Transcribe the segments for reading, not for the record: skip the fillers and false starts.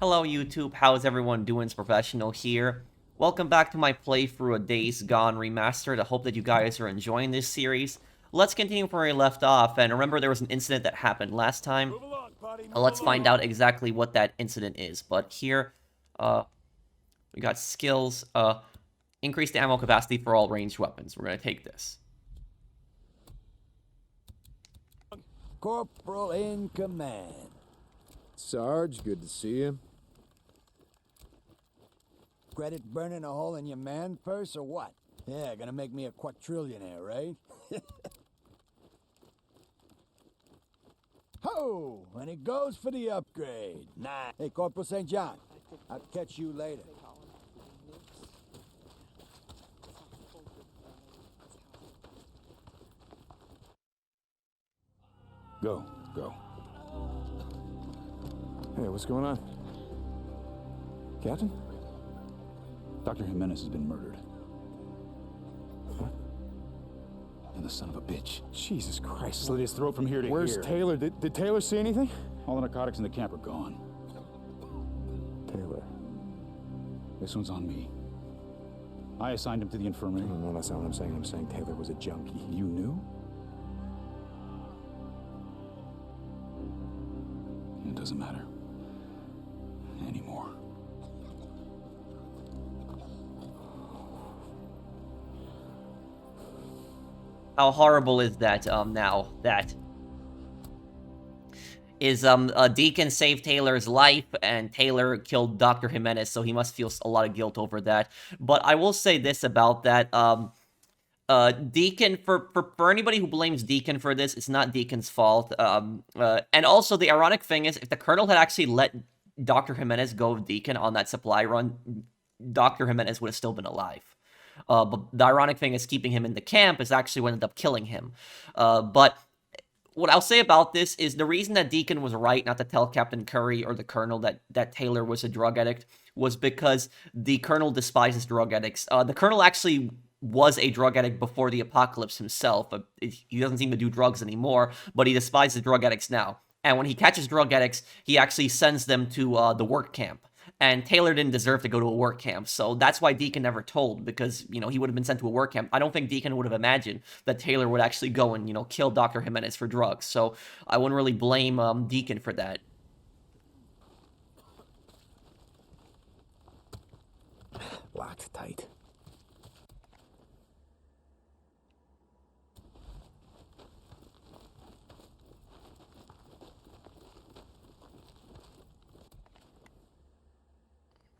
Hello YouTube, how's everyone doing? It's Professional here. Welcome back to my playthrough of Days Gone Remastered. I hope that you guys are enjoying this series. Let's continue from where we left off, and remember there was an incident that happened last time. Let's find out exactly what that incident is. But here, we got skills, increase the ammo capacity for all ranged weapons. We're gonna take this. Corporal in command. Sarge, good to see you. Credit burning a hole in your man purse or what? Yeah, gonna make me a quadrillionaire, right? Ho! And it goes for the upgrade. Nah. Hey, Corporal St. John. I'll catch you later. Go. Hey, what's going on? Captain? Dr. Jimenez has been murdered. What? And the son of a bitch. Jesus Christ. Slit his throat from here to Where's here. Taylor? Did Taylor see anything? All the narcotics in the camp are gone. Taylor. This one's on me. I assigned him to the infirmary. No, that's not what I'm saying. I'm saying Taylor was a junkie. You knew? It doesn't matter. Anymore. How horrible is that, now, that is, Deacon saved Taylor's life, and Taylor killed Dr. Jimenez, so he must feel a lot of guilt over that. But I will say this about that, Deacon, for anybody who blames Deacon for this, it's not Deacon's fault. And also, the ironic thing is, if the Colonel had actually let Dr. Jimenez go with Deacon on that supply run, Dr. Jimenez would have still been alive. But the ironic thing is keeping him in the camp is actually what ended up killing him. But what I'll say about this is the reason that Deacon was right not to tell Captain Curry or the Colonel that Taylor was a drug addict was because the Colonel despises drug addicts. The Colonel actually was a drug addict before the apocalypse himself. He doesn't seem to do drugs anymore, but he despises drug addicts now. And when he catches drug addicts, he actually sends them to the work camp. And Taylor didn't deserve to go to a work camp, so that's why Deacon never told, because, you know, he would have been sent to a work camp. I don't think Deacon would have imagined that Taylor would actually go and, you know, kill Dr. Jimenez for drugs, so I wouldn't really blame Deacon for that. Locked tight.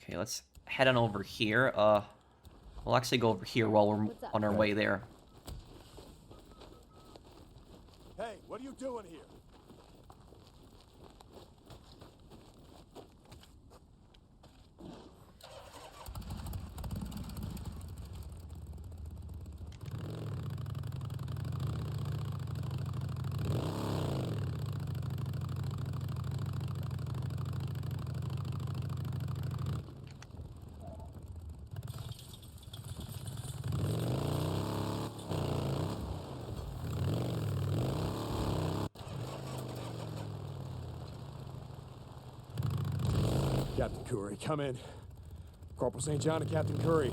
Okay, let's head on over here. We'll actually go over here while we're on our way there. Hey, what are you doing here? Captain Curry, come in. Corporal St. John and Captain Curry.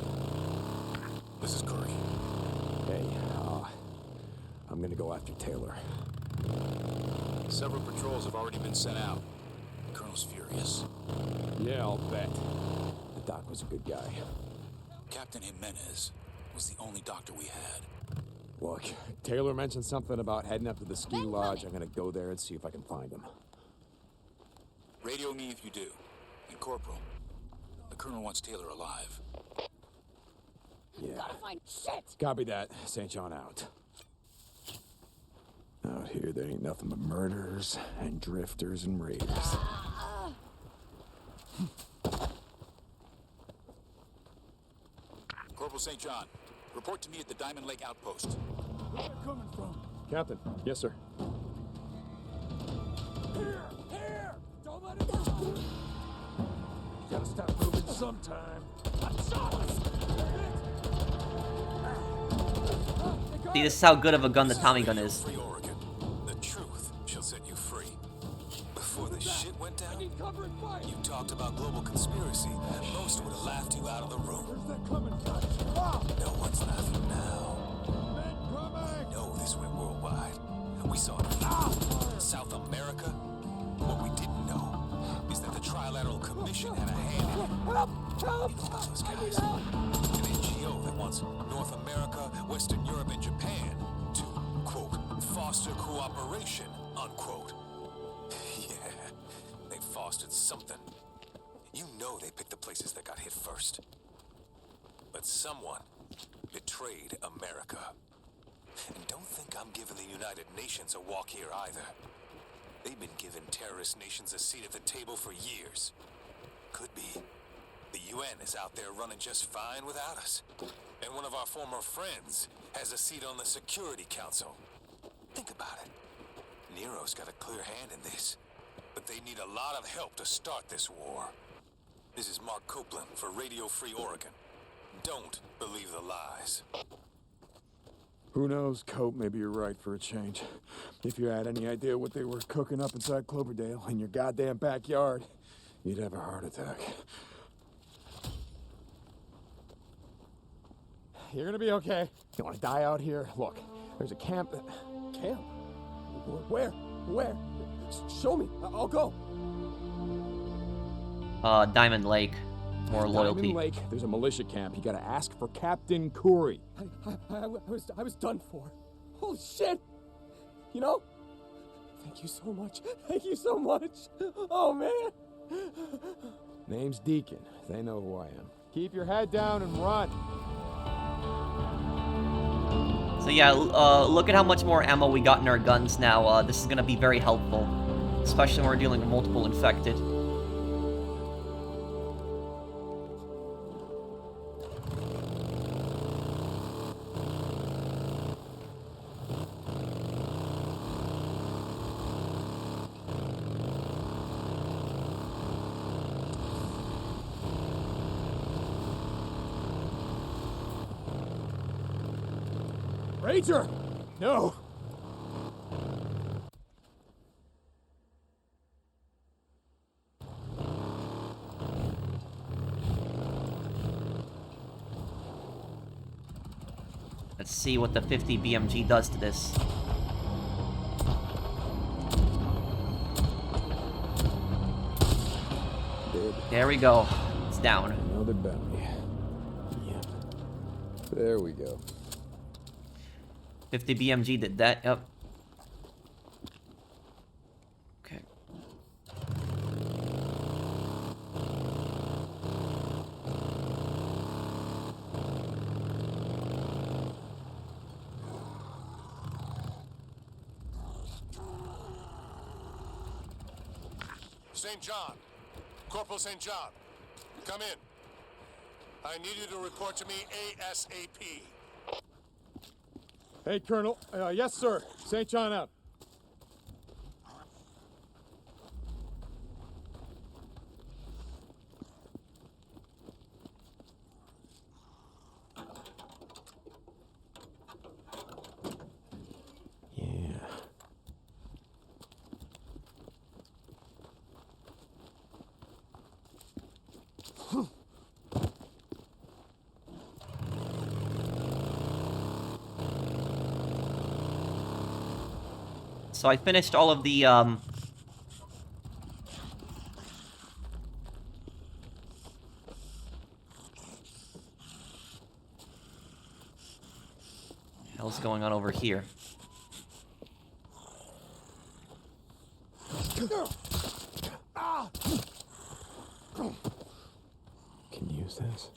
This is Curry. Hey, I'm gonna go after Taylor. Several patrols have already been sent out. The Colonel's furious. Yeah, I'll bet. The doc was a good guy. Captain Jimenez was the only doctor we had. Look, Taylor mentioned something about heading up to the ski lodge. I'm gonna go there and see if I can find him. Radio me if you do. And Corporal, the Colonel wants Taylor alive. Yeah. Copy that. St. John out. Out here, there ain't nothing but murderers and drifters and raiders. Corporal St. John, report to me at the Diamond Lake outpost. Where are they coming from? Captain. Yes, sir. Here! Don't let it go! Gotta stop moving sometime. See, this is how good of a gun the Tommy gun is. Free Oregon. The truth shall set you free. Before the shit went down. now? I need cover and fire. You talked about global conspiracy. Most would have laughed you out of the room. Where's that coming, guys? Ah! No one's laughing now. Men coming! No, this went worldwide. We saw it in South America. What we didn't know is that the Trilateral Commission had a hand in it. Help! Help! Those I need guys. help! An NGO that wants North America, Western Europe, and Japan to, quote, foster cooperation, unquote. Yeah, they fostered something. You know they picked the places that got hit first. But someone betrayed America. And don't think I'm giving the United Nations a walk here either. They've been giving terrorist nations a seat at the table for years. Could be. The UN is out there running just fine without us. And one of our former friends has a seat on the Security Council. Think about it. Nero's got a clear hand in this. But they need a lot of help to start this war. This is Mark Copeland for Radio Free Oregon. Don't believe the lies. Who knows, Cope, maybe you're right for a change. If you had any idea what they were cooking up inside Cloverdale in your goddamn backyard, you'd have a heart attack. You're gonna be okay. You wanna die out here? Look, there's a camp. Camp? Where? Where? Show me. I'll go. Diamond Lake. More loyalty. Diamond Lake, there's a militia camp. You gotta ask for Captain Curry. I was done for. Holy shit! You know? Thank you so much. Thank you so much. Oh, man. Name's Deacon. They know who I am. Keep your head down and run. So yeah, look at how much more ammo we got in our guns now. This is gonna be very helpful, especially when we're dealing with multiple infected. Ranger! No! Let's see what the 50 BMG does to this. Dead. There we go. It's down. Another bounty. Yep. There we go. 50 BMG did that. Yep. Okay. St. John. Corporal St. John. Come in. I need you to report to me ASAP. Hey, Colonel. Yes, sir. St. John out. Yeah. So I finished all of the, hell's going on over here? Can use this.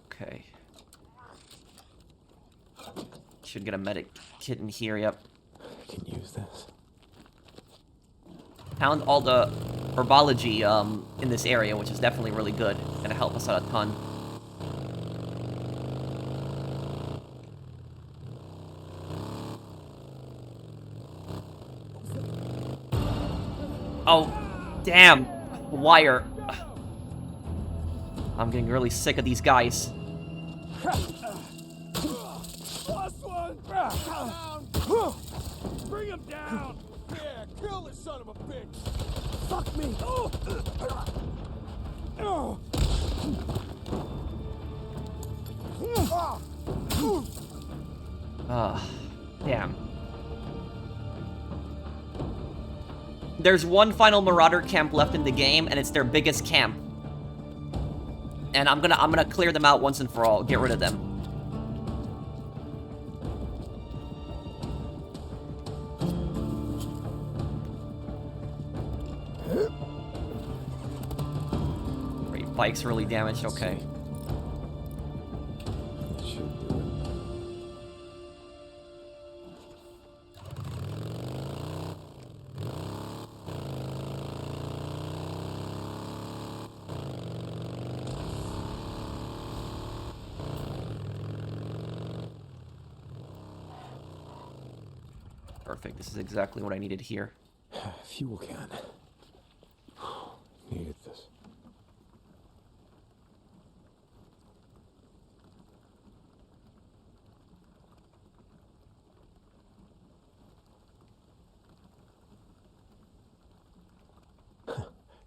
Okay. Should get a medic kit in here, yep. Can use this. Found all the herbology in this area, which is definitely really good. Gonna help us out a ton. Oh, damn. Wire. I'm getting really sick of these guys. Last one! Down! Bring him down! Yeah, kill this son of a bitch! Fuck me! Damn. There's one final Marauder camp left in the game, and it's their biggest camp. And I'm gonna clear them out once and for all. Get rid of them. Great, bike's really damaged. Okay. Perfect. This is exactly what I needed here. Fuel can. Needed this.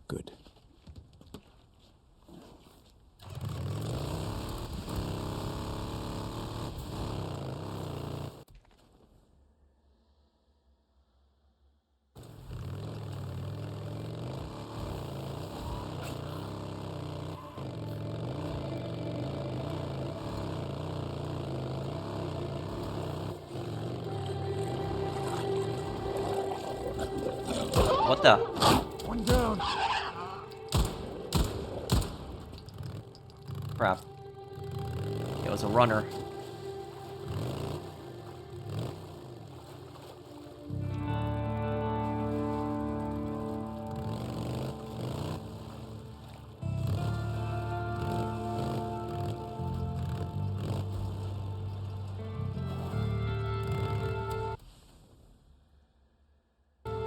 Good. What the? One down. Crap. It was a runner.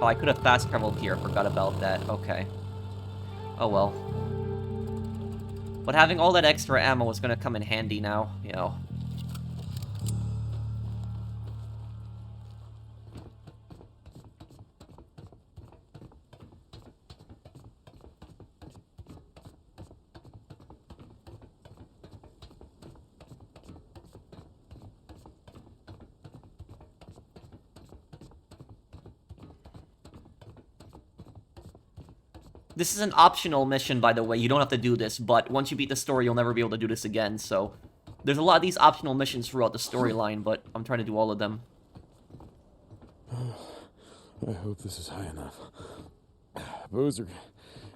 Oh, I could have fast traveled here. Forgot about that. Okay. Oh well. But having all that extra ammo is gonna come in handy now, you know. This is an optional mission, by the way. You don't have to do this, but once you beat the story, you'll never be able to do this again, so... There's a lot of these optional missions throughout the storyline, but I'm trying to do all of them. I hope this is high enough. Boozer,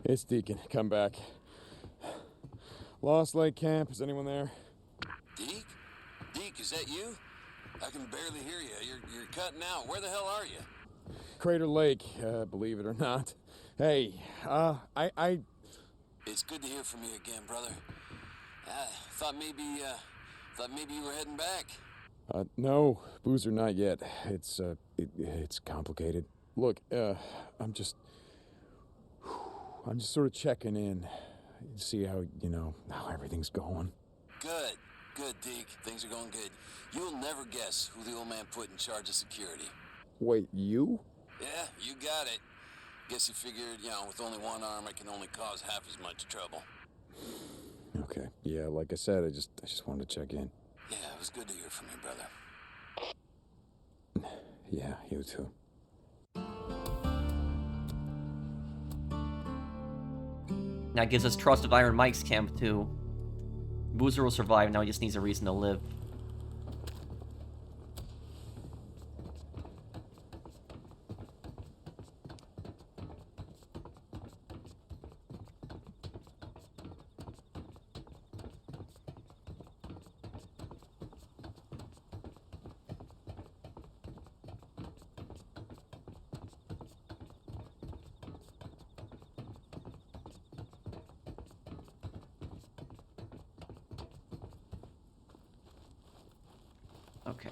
it's Deacon. Come back. Lost Lake Camp. Is anyone there? Deke? Deke, is that you? I can barely hear you. You're cutting out. Where the hell are you? Crater Lake, believe it or not. Hey, I... It's good to hear from you again, brother. Thought maybe you were heading back. No, Boozer, not yet. It's complicated. Look, I'm just sort of checking in, see how, how everything's going. Good, Deke. Things are going good. You'll never guess who the old man put in charge of security. Wait, you? Yeah, you got it. Guess you figured, with only one arm, I can only cause half as much trouble. Okay. Yeah, like I said, I just wanted to check in. Yeah, it was good to hear from you, brother. Yeah, you too. That gives us trust of Iron Mike's camp, too. Boozer will survive, now he just needs a reason to live. Okay.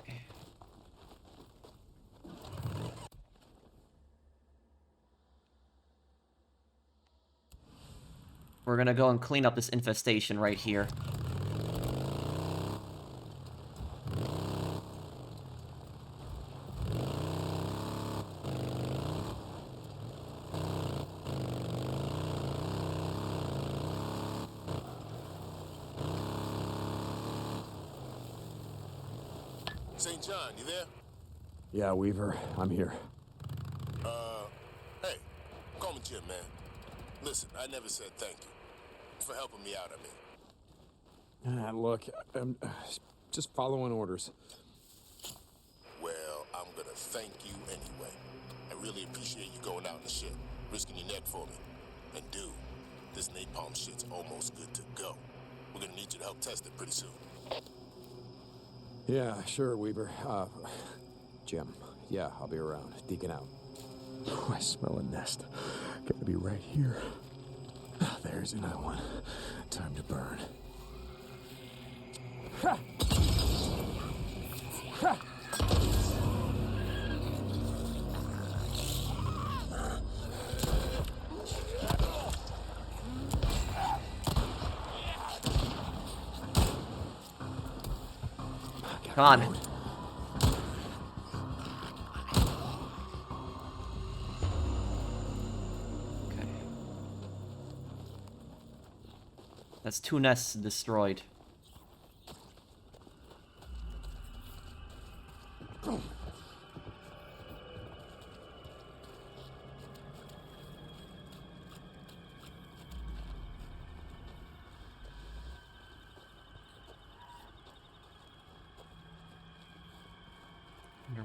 We're gonna go and clean up this infestation right here. St. John, you there? Yeah, Weaver, I'm here. Hey, call me Jim, man. Listen, I never said thank you for helping me out, I mean. Look, I'm just following orders. Well, I'm gonna thank you anyway. I really appreciate you going out in the shit, risking your neck for me. And dude, this napalm shit's almost good to go. We're gonna need you to help test it pretty soon. Yeah, sure, Weaver. Jim, yeah, I'll be around. Deacon out. I smell a nest. Gotta be right here. There's another one. Time to burn. Ha! Ha! Come on. Okay. That's 2 nests destroyed.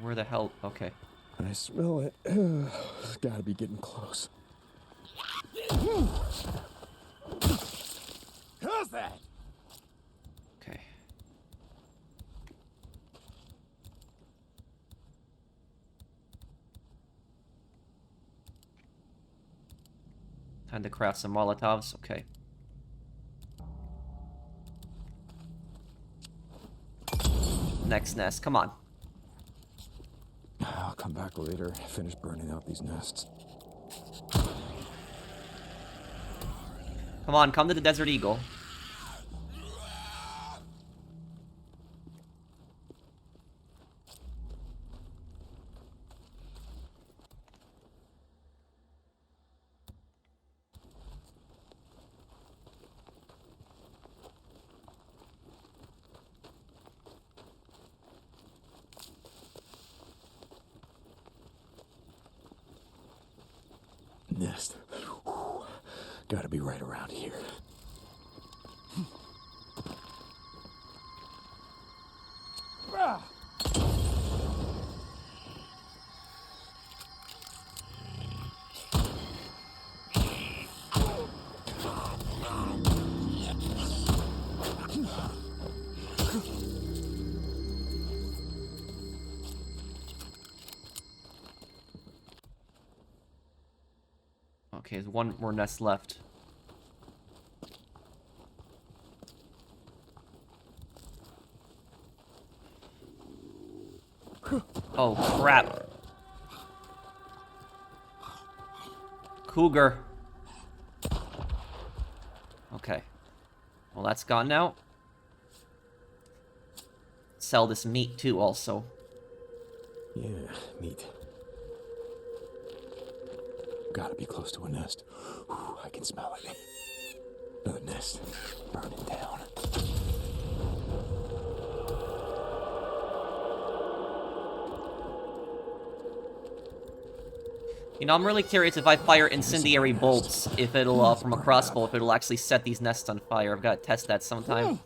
Where the hell? Okay. I smell it. It's gotta be getting close. How's that? Okay. Time to craft some Molotovs. Okay. Next nest. Come on. I'll come back later. Finish burning out these nests. Come on, come to the Desert Eagle. Nest. Whew. Gotta be right around here. Okay, there's 1 more nest left. Oh, crap. Cougar. Okay. Well, that's gone now. Sell this meat, too, also. Yeah, meat. Gotta be close to a nest. Whew, I can smell it. Another nest. Burning down. You know, I'm really curious if I fire incendiary bolts, if it'll, from a crossbow, if it'll actually set these nests on fire. I've got to test that sometime.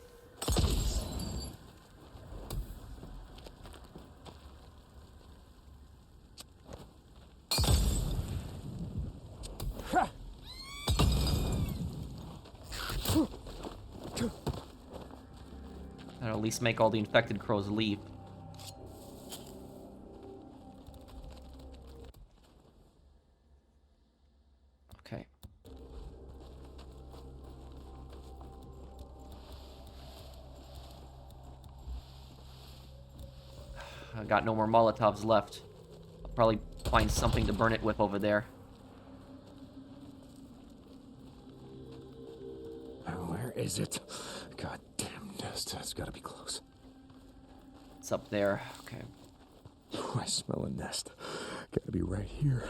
That'll at least make all the infected crows leave. Okay. I got no more Molotovs left. I'll probably find something to burn it with over there. Where is it? God damn nest. It's gotta be close. It's up there. Okay. I smell a nest. Gotta be right here.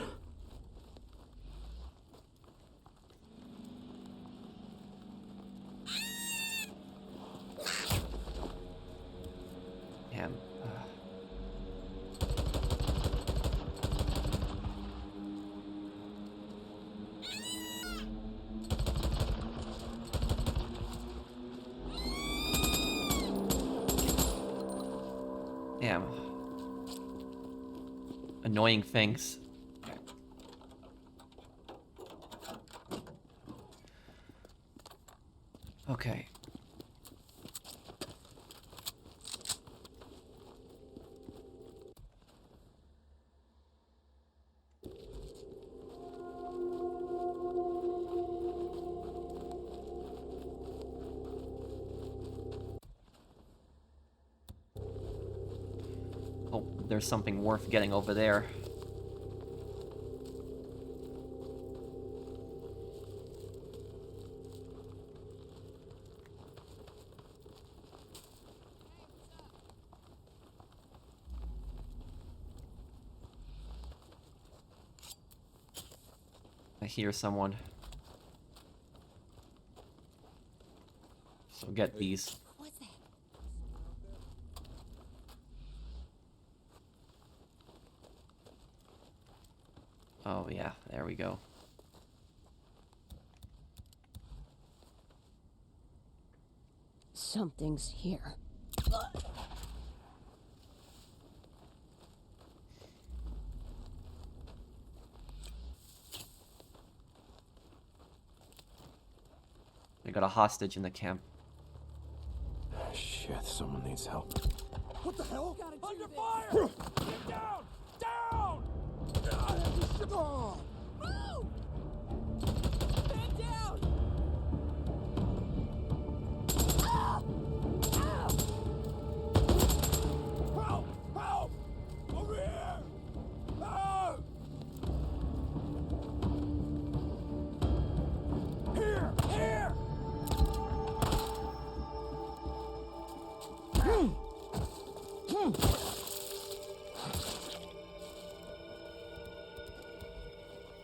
Damn. Damn. Annoying things. Okay. Oh, there's something worth getting over there. I hear someone. So get these. What's that? Oh yeah, there we go. Something's here. We got a hostage in the camp. Shit, someone needs help. What the hell? Under fire! Get down! Down! Move! Stand down! Help! Help! Over here! Help! Here! Here!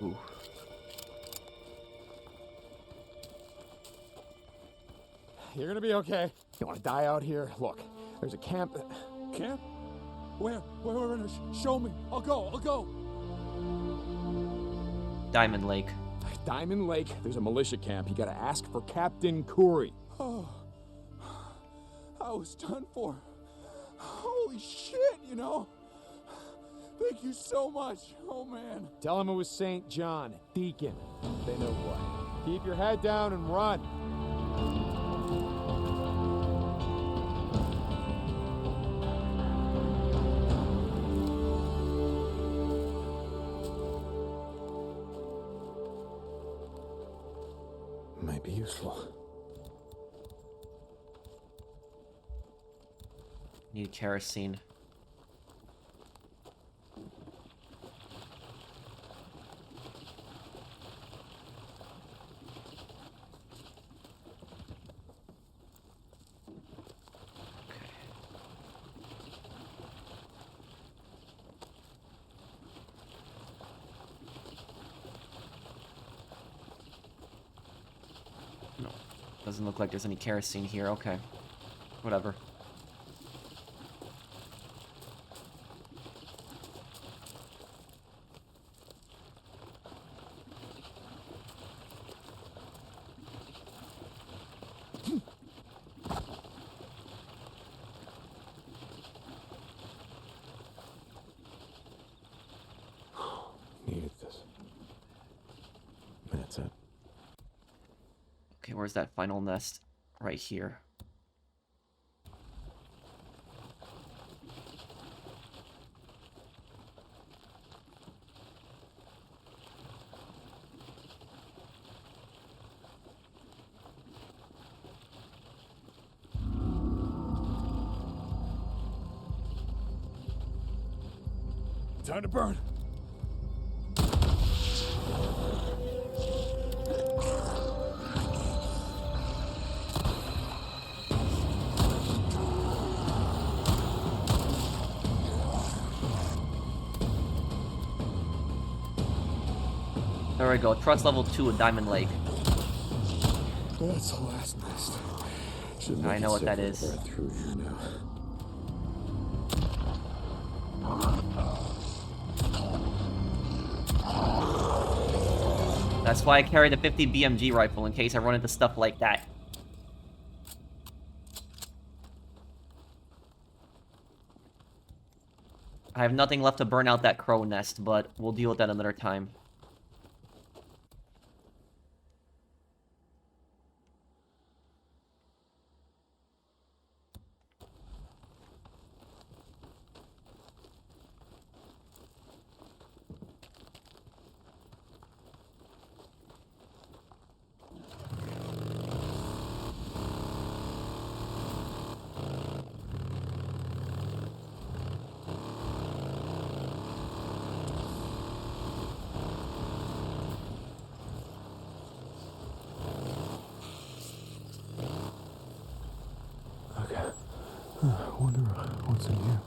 Ooh. You're gonna be okay. You wanna die out here? Look, there's a camp. Camp? Where? Show me. I'll go. Diamond Lake. Diamond Lake, there's a militia camp. You gotta ask for Captain Curry. Oh, I was done for. Holy shit, you know? Thank you so much. Oh, man. Tell him it was St. John, Deacon. They know what. Keep your head down and run. Might be useful. Need kerosene. No, doesn't look like there's any kerosene here. Okay, whatever. Needed this. That's it. Okay, where's that final nest? Right here. Time to burn. There we go. Trust level 2 at Diamond Lake. That's the last nest. Should I make know it what that safer is. right through here now. That's why I carry the 50 BMG rifle in case I run into stuff like that. I have nothing left to burn out that crow nest, but we'll deal with that another time. Okay. Wonder what's in here.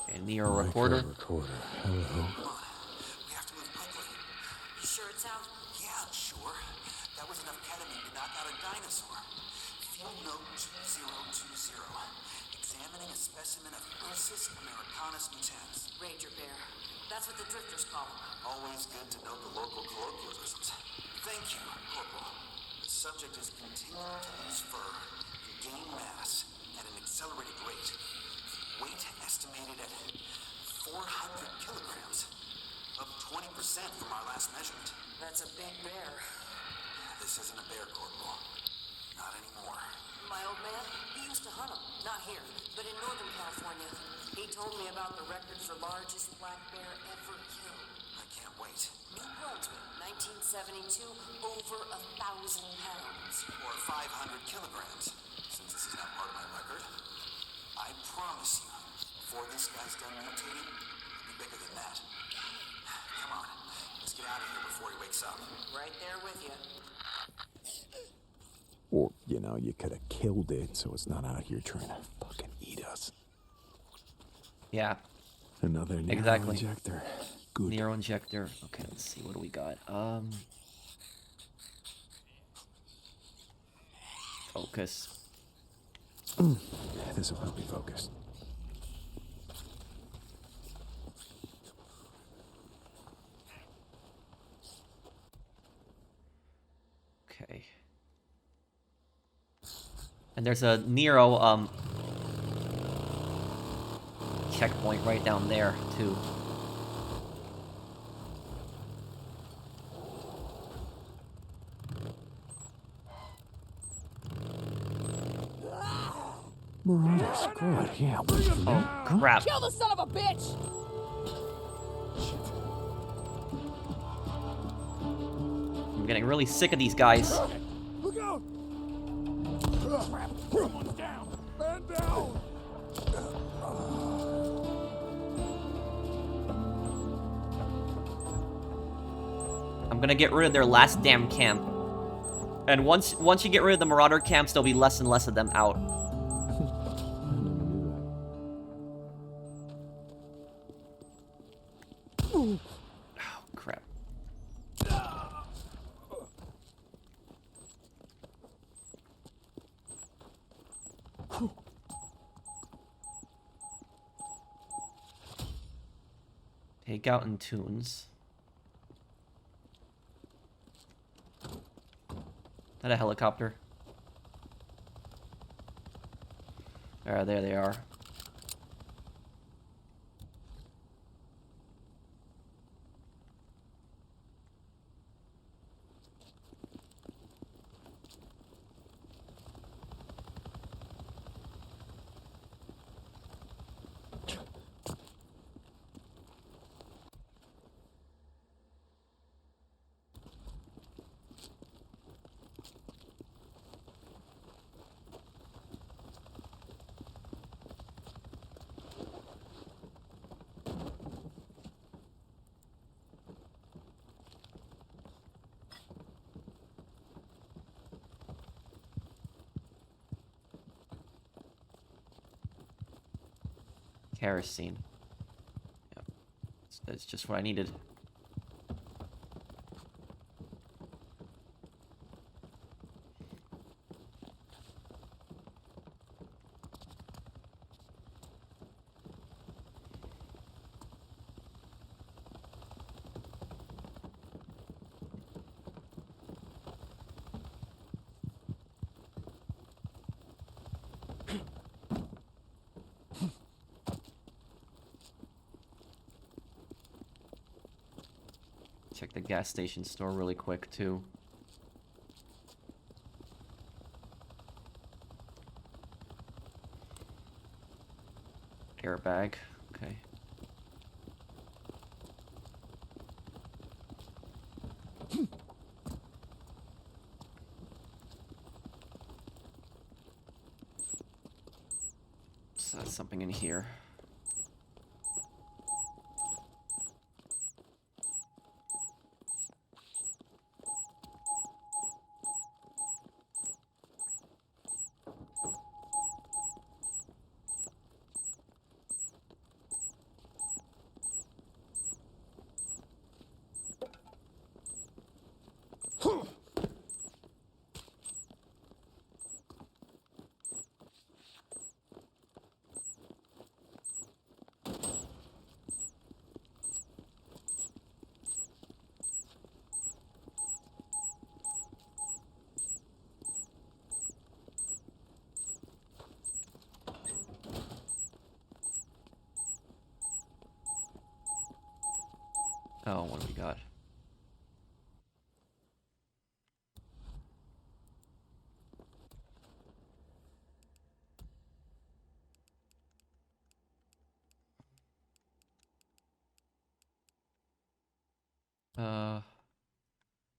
Okay, Nero recorder. Recorder. Hello. We have to move quickly. You sure it's out? Yeah, I'm sure. That was enough ketamine to knock out a dinosaur. Field note 2020. Examining a specimen of Ursus americanus mutans. Ranger Bear. That's what the drifters call him. Always good to know the local colloquialisms. Thank you, Corporal. The subject is continuing to lose fur and gain mass at an accelerated rate. Weight estimated at 400 kilograms. Up 20% from our last measurement. That's a big bear. This isn't a bear, Corporal. Not anymore. My old man, he used to hunt them. Not here, but in Northern California. He told me about the record for largest black bear ever killed. I can't wait. New Brunswick, 1972, over 1,000 pounds. Or 500 kilograms, since this is not part of my record. I promise you, before this guy's done mutating, it'll be bigger than that. Come on, let's get out of here before he wakes up. Right there with you. Or, you know, you could have killed it so it's not out here trying to fucking eat us. Yeah, Another Nero Exactly. injector. Good. Nero injector. Okay, let's see. What do we got? Focus. This will help me focus. Okay. And there's a Nero, checkpoint right down there, too. Marauders. Good. Yeah. Oh, crap. Kill the son of a bitch! I'm getting really sick of these guys. Look out! Someone's down! Man down! I'm gonna get rid of their last damn camp. And once you get rid of the Marauder camps, there'll be less and less of them out. Oh, crap. Take out and tunes. Is that a helicopter? There they are. kerosene. Yep. That's just what I needed. Check the gas station store really quick, too. Airbag. Okay. So that's something in here. Oh, what do we got?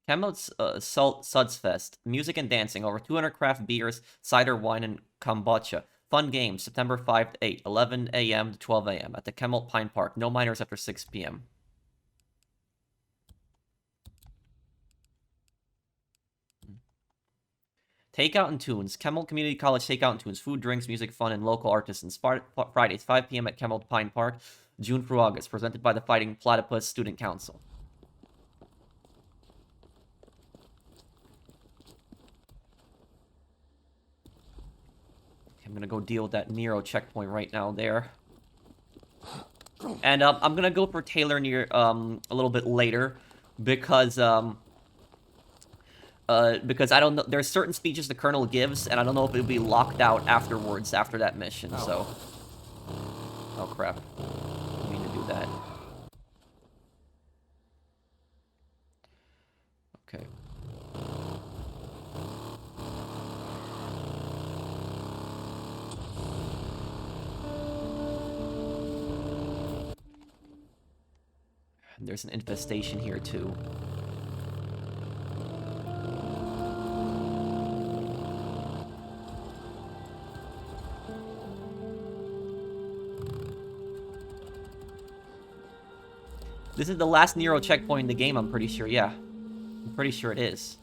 Camelot's Suds Fest. Music and dancing. Over 200 craft beers, cider, wine, and kombucha. Fun games. September 5 to 8. 11 a.m. to 12 a.m. at the Camelot Pine Park. No minors after 6 p.m. Takeout and Tunes. Camelot Community College Takeout and Tunes. Food, drinks, music, fun, and local artisans. Fridays, 5 p.m. at Camelot Pine Park. June through August. Presented by the Fighting Platypus Student Council. I'm gonna go deal with that Nero checkpoint right now there. And I'm gonna go for Taylor near a little bit later because I don't know, there's certain speeches the Colonel gives, and I don't know if it'll be locked out afterwards after that mission. So, oh crap, I mean to do that. Okay. There's an infestation here, too. This is the last Nero checkpoint in the game, I'm pretty sure, yeah. I'm pretty sure it is.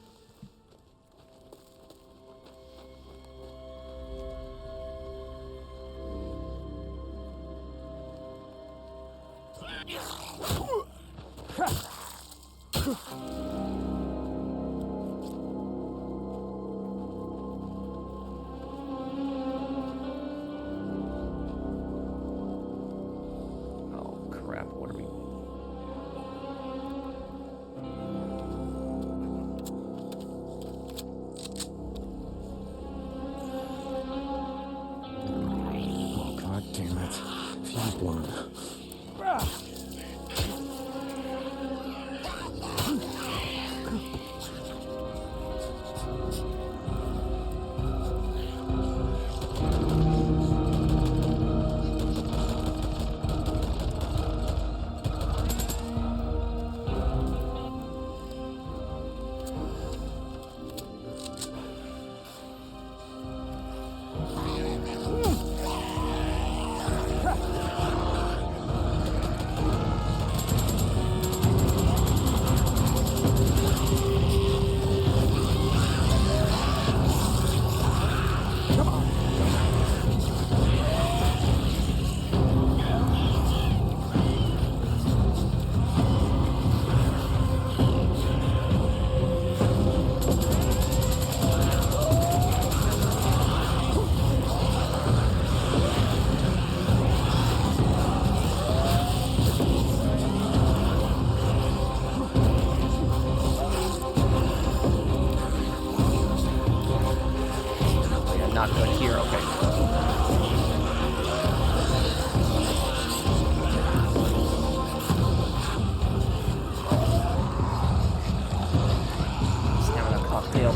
Exhale.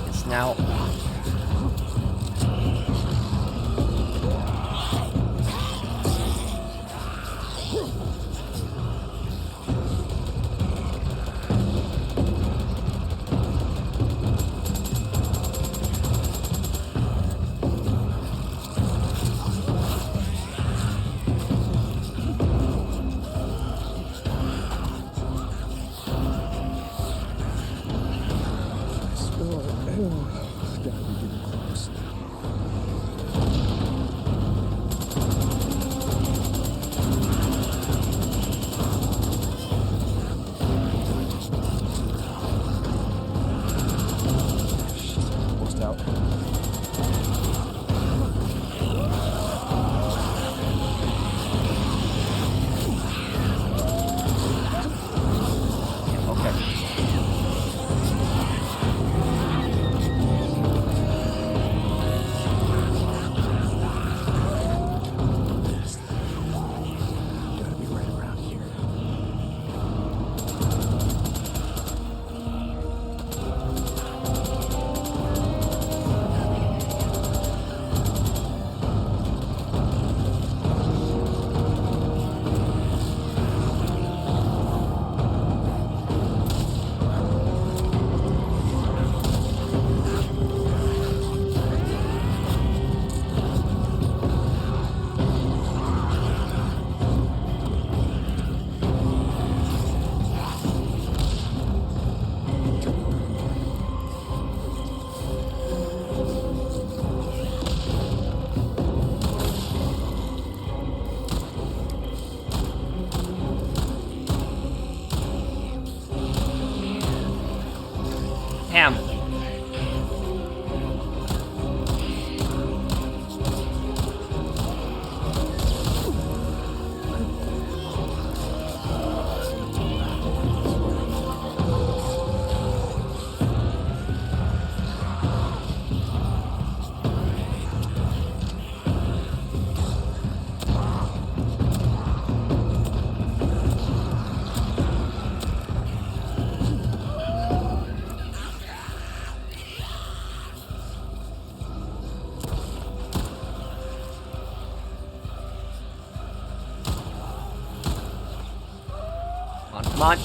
It's now. Gotta be getting close now. Almost out. Okay. Gotta be right around here. Ham. Come on.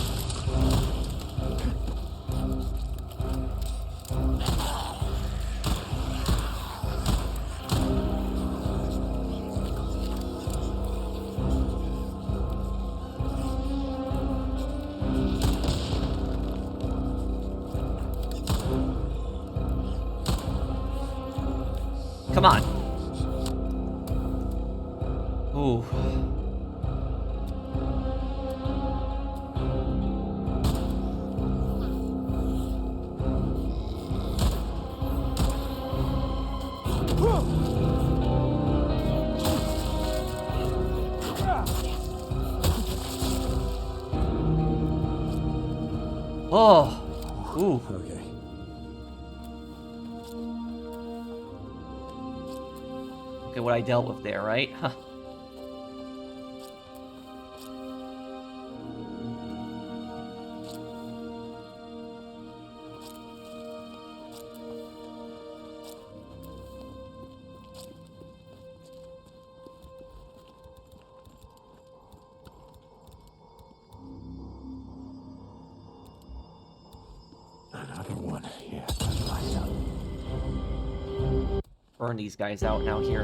Come on. Ooh. Oh. Ooh. Okay. Okay, what I dealt with there, right? Huh. Another one. Yeah, that's lights out. Burn these guys out now here.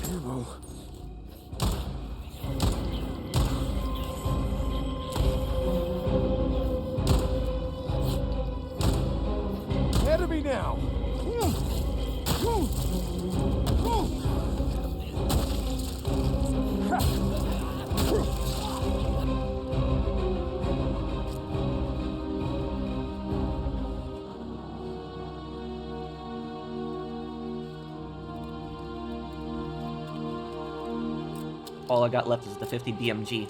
Ammo. Ahead of me now. All I got left is the 50 BMG.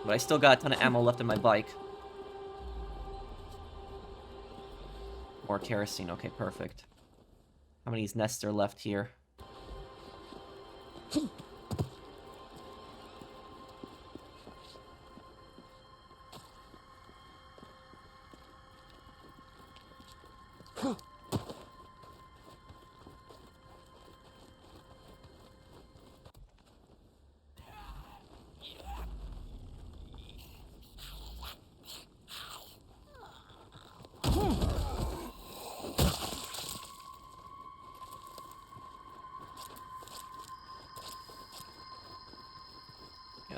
But I still got a ton of ammo left in my bike. More kerosene. Okay, perfect. How many nests are left here?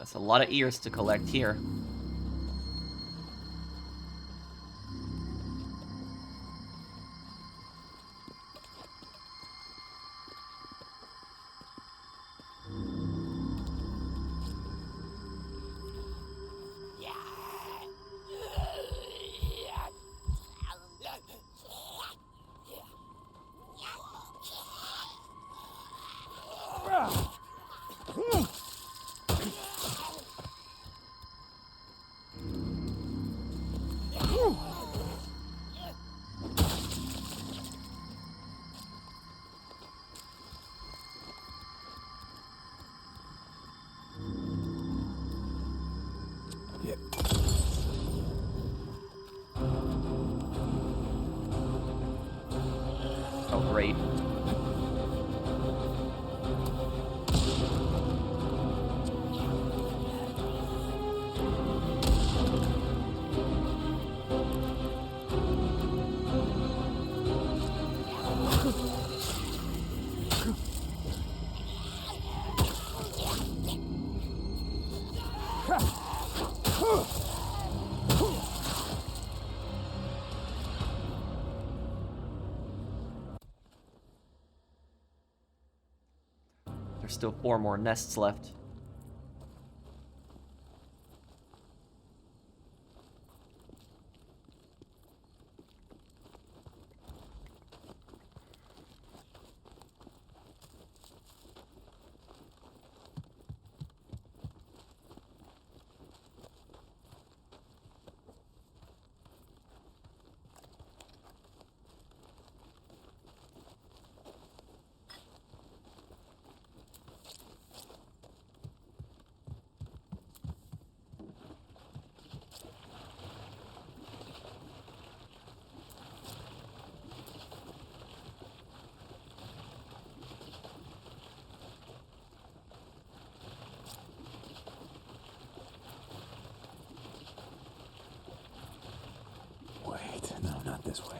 That's a lot of ears to collect here. Oh, great. There's still 4 more nests left. Wait, no, not this way.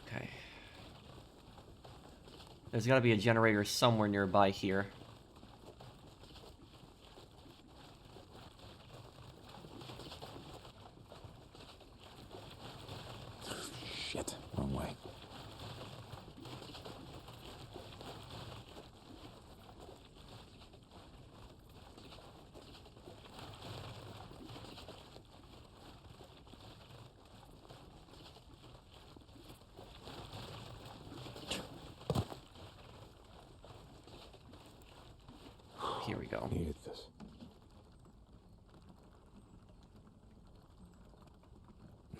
Okay. There's gotta be a generator somewhere nearby here. Shit, wrong way. Here we go. Needed this.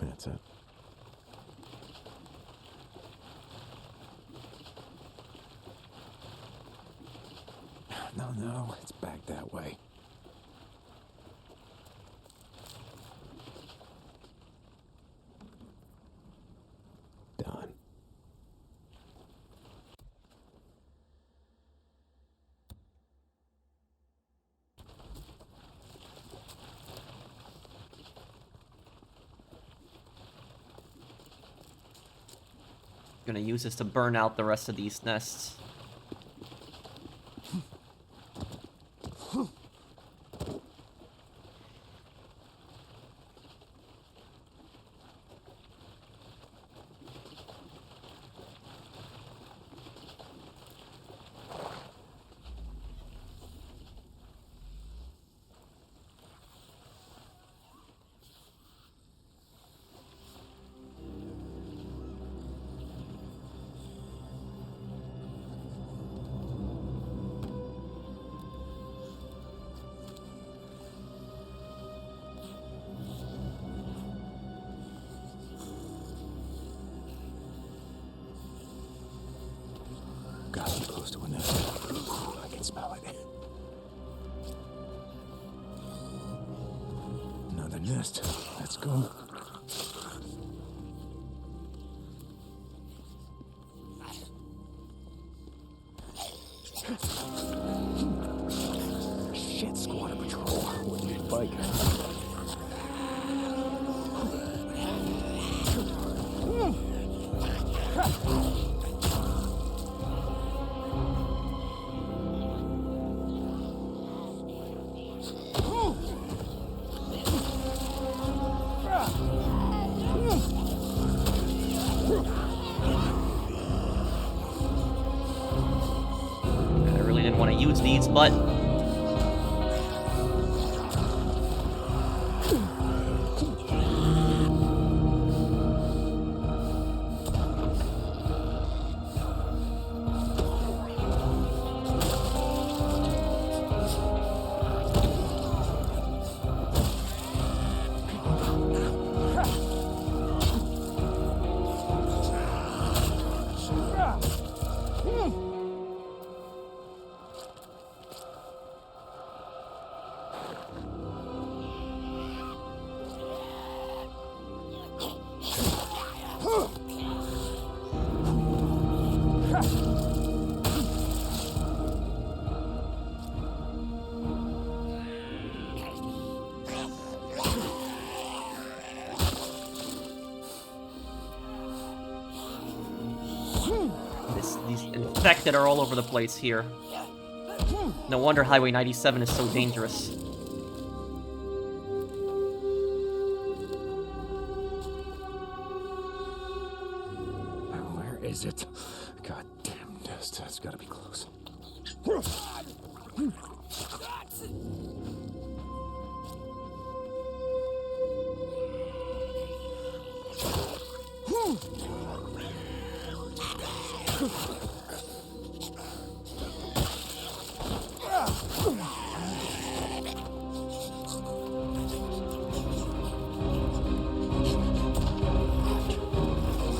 That's it. No, it's back that way. Done. Gonna use this to burn out the rest of these nests. Gotta be close to a nest. I can smell it. Another nest. Let's go. Shit, squatter patrol. Wouldn't it bike. I really didn't want to use these, but these infected are all over the place here. No wonder Highway 97 is so dangerous. Where is it? God damn nest. That's gotta be close.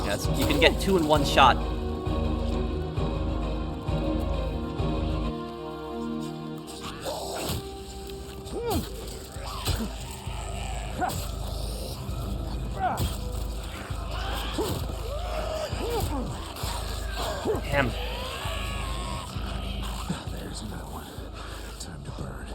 Yes, you can get 2 in 1 shot. Damn. There's another one. Time to burn.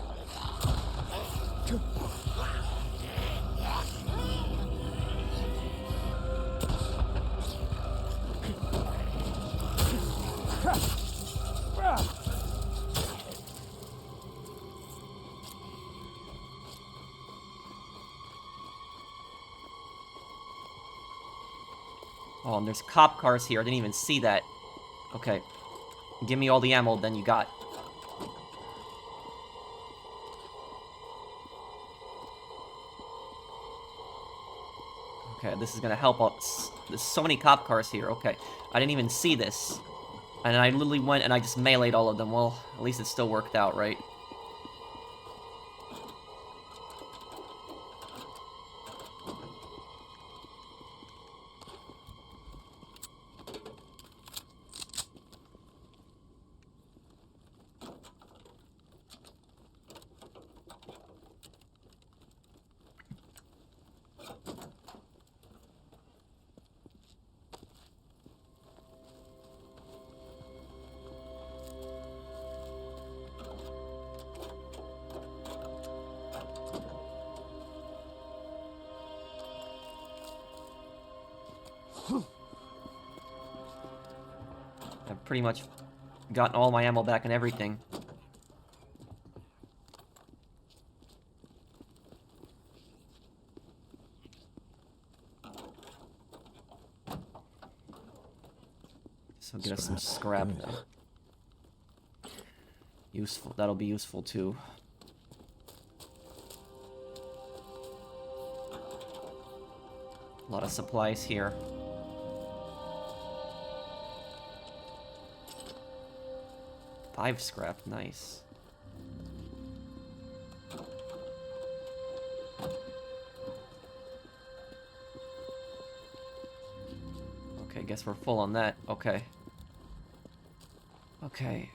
Oh, and there's cop cars here. I didn't even see that. Okay. Give me all the ammo then you got. Okay, this is gonna help us. There's so many cop cars here. Okay. I didn't even see this. And I literally went and I just meleeed all of them. Well, at least it still worked out, right? I've pretty much gotten all my ammo back and everything. So get us some scrap then. Useful. That'll be useful too. A lot of supplies here. Five scrap, nice. Okay, guess we're full on that. Okay. Okay.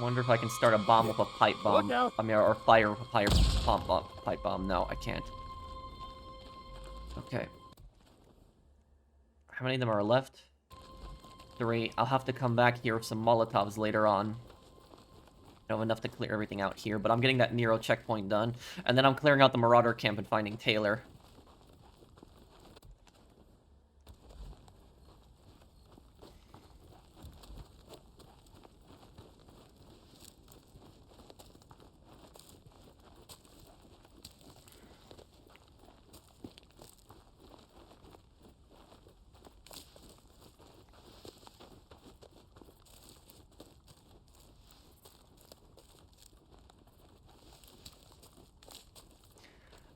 Wonder if I can start a bomb with a pipe bomb. Look out. I mean, or fire with a pipe bomb. No, I can't. Okay. How many of them are left? 3. I'll have to come back here with some Molotovs later on. I don't have enough to clear everything out here, but I'm getting that Nero checkpoint done. And then I'm clearing out the Marauder camp and finding Taylor.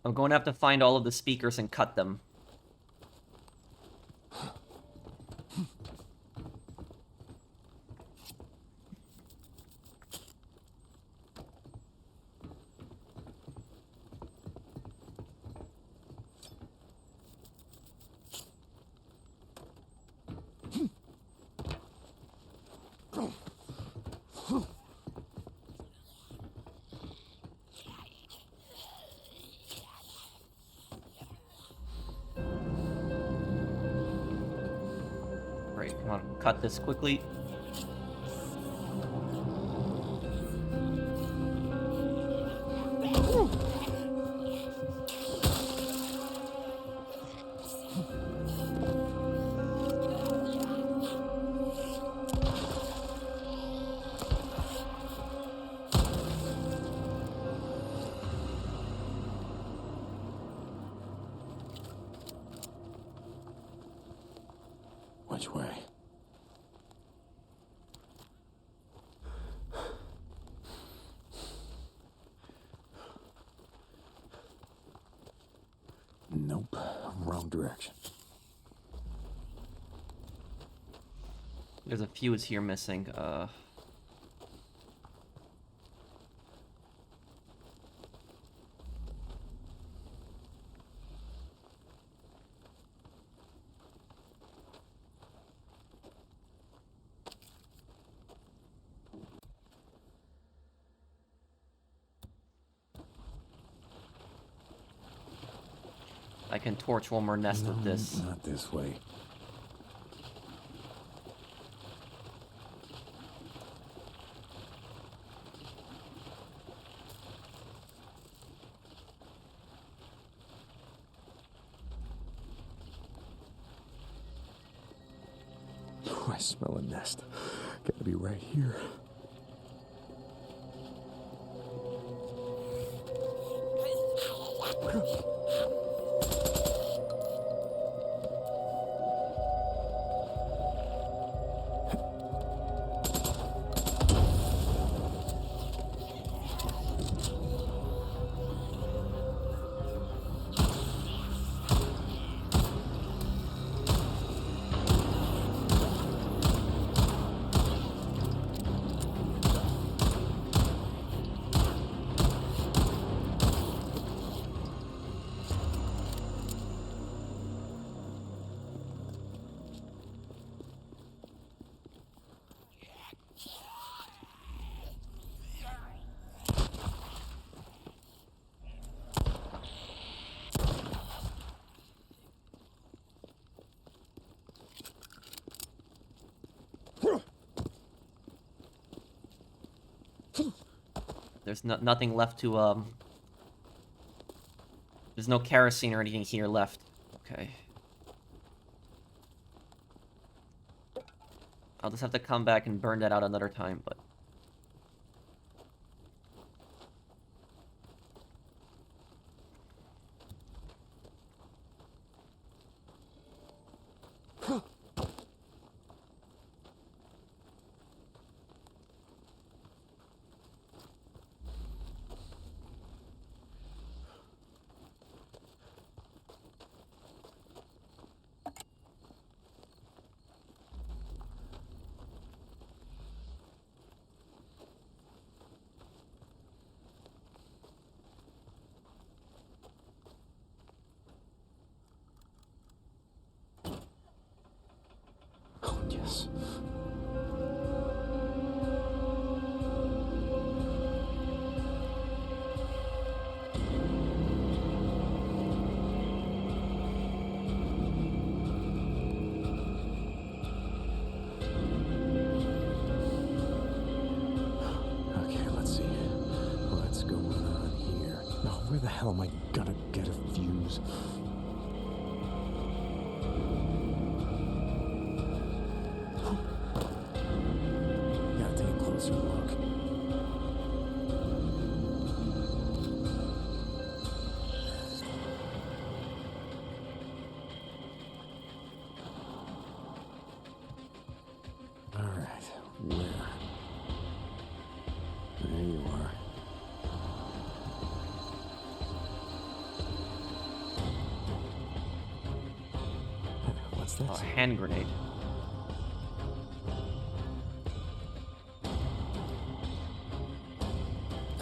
I'm going to have to find all of the speakers and cut them. Come on, cut this quickly. Which way? Nope. Wrong direction. There's a fuse here missing. I can torch one more nest with this. Not this way. Oh, I smell a nest. Gotta be right here. There's nothing left to, There's no kerosene or anything here left. Okay. I'll just have to come back and burn that out another time, but... Oh, yes. hell am I gonna get a fuse? Gotta take a closer look. All right, where? There you are. What's that? Oh, a hand grenade.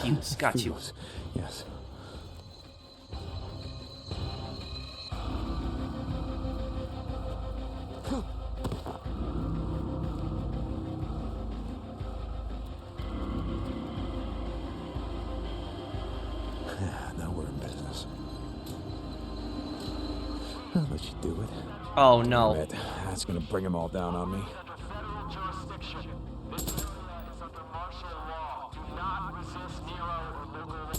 Fuse, got you. Fuse. Yes. Now we're in business. I'll let you do it. Oh no. Bet that's gonna bring them all down on me. Federal jurisdiction. This area is under martial law. Do not resist Nero or liberal.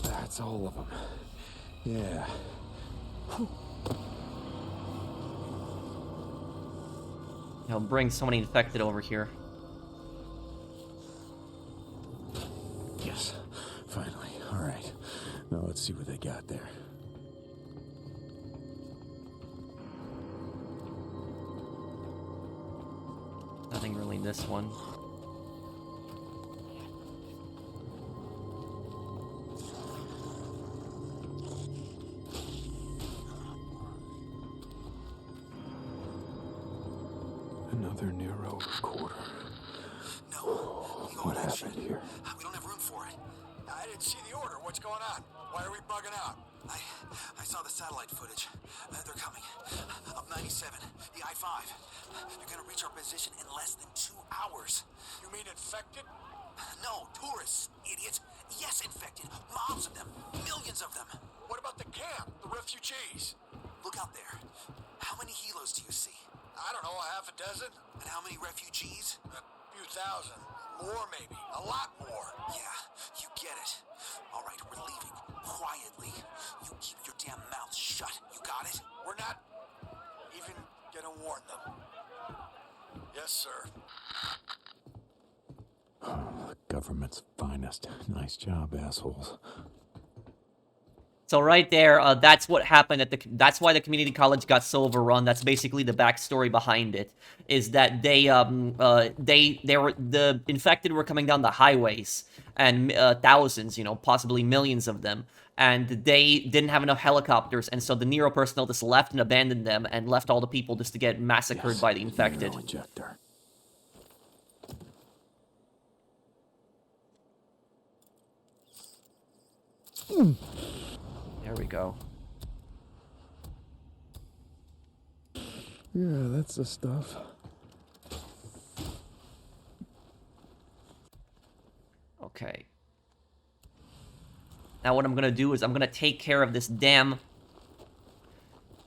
That's all of them. Yeah. He'll bring so many infected over here. Yes. Finally. All right. Now let's see what they got there. Nothing really this one. Another Nero recorder. No. What happened here? We don't have room for it. I didn't see the order. What's going on? Why are we bugging out? I saw the satellite footage. They're coming. Up 97, the I-5. They're gonna reach our position in less than 2 hours. You mean infected? No, tourists, idiot. Yes, infected. Mobs of them. Millions of them. What about the camp? The refugees? Look out there. How many helos do you see? I don't know, a half a dozen. And how many refugees? A few thousand. More, maybe. A lot more. Yeah, you get it. All right, we're leaving. Quietly. You keep your damn mouth shut. You got it? We're not even gonna warn them. Yes, sir. The government's finest. Nice job, assholes. So right there, that's what happened at the. That's why the community college got so overrun. That's basically the backstory behind it. Is that they were the infected were coming down the highways and thousands, possibly millions of them, and they didn't have enough helicopters, and so the Nero personnel just left and abandoned them and left all the people just to get massacred Yes, by the infected. Nero injector. There we go. Yeah, that's the stuff. Okay. Now what I'm gonna do is I'm gonna take care of this damn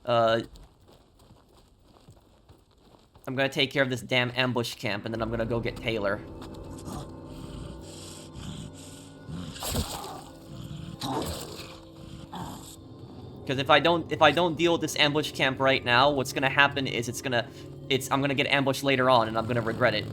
I'm gonna take care of this damn ambush camp, and then I'm gonna go get Taylor. Because if I don't deal with this ambush camp right now, what's gonna happen is I'm gonna get ambushed later on, and I'm gonna regret it.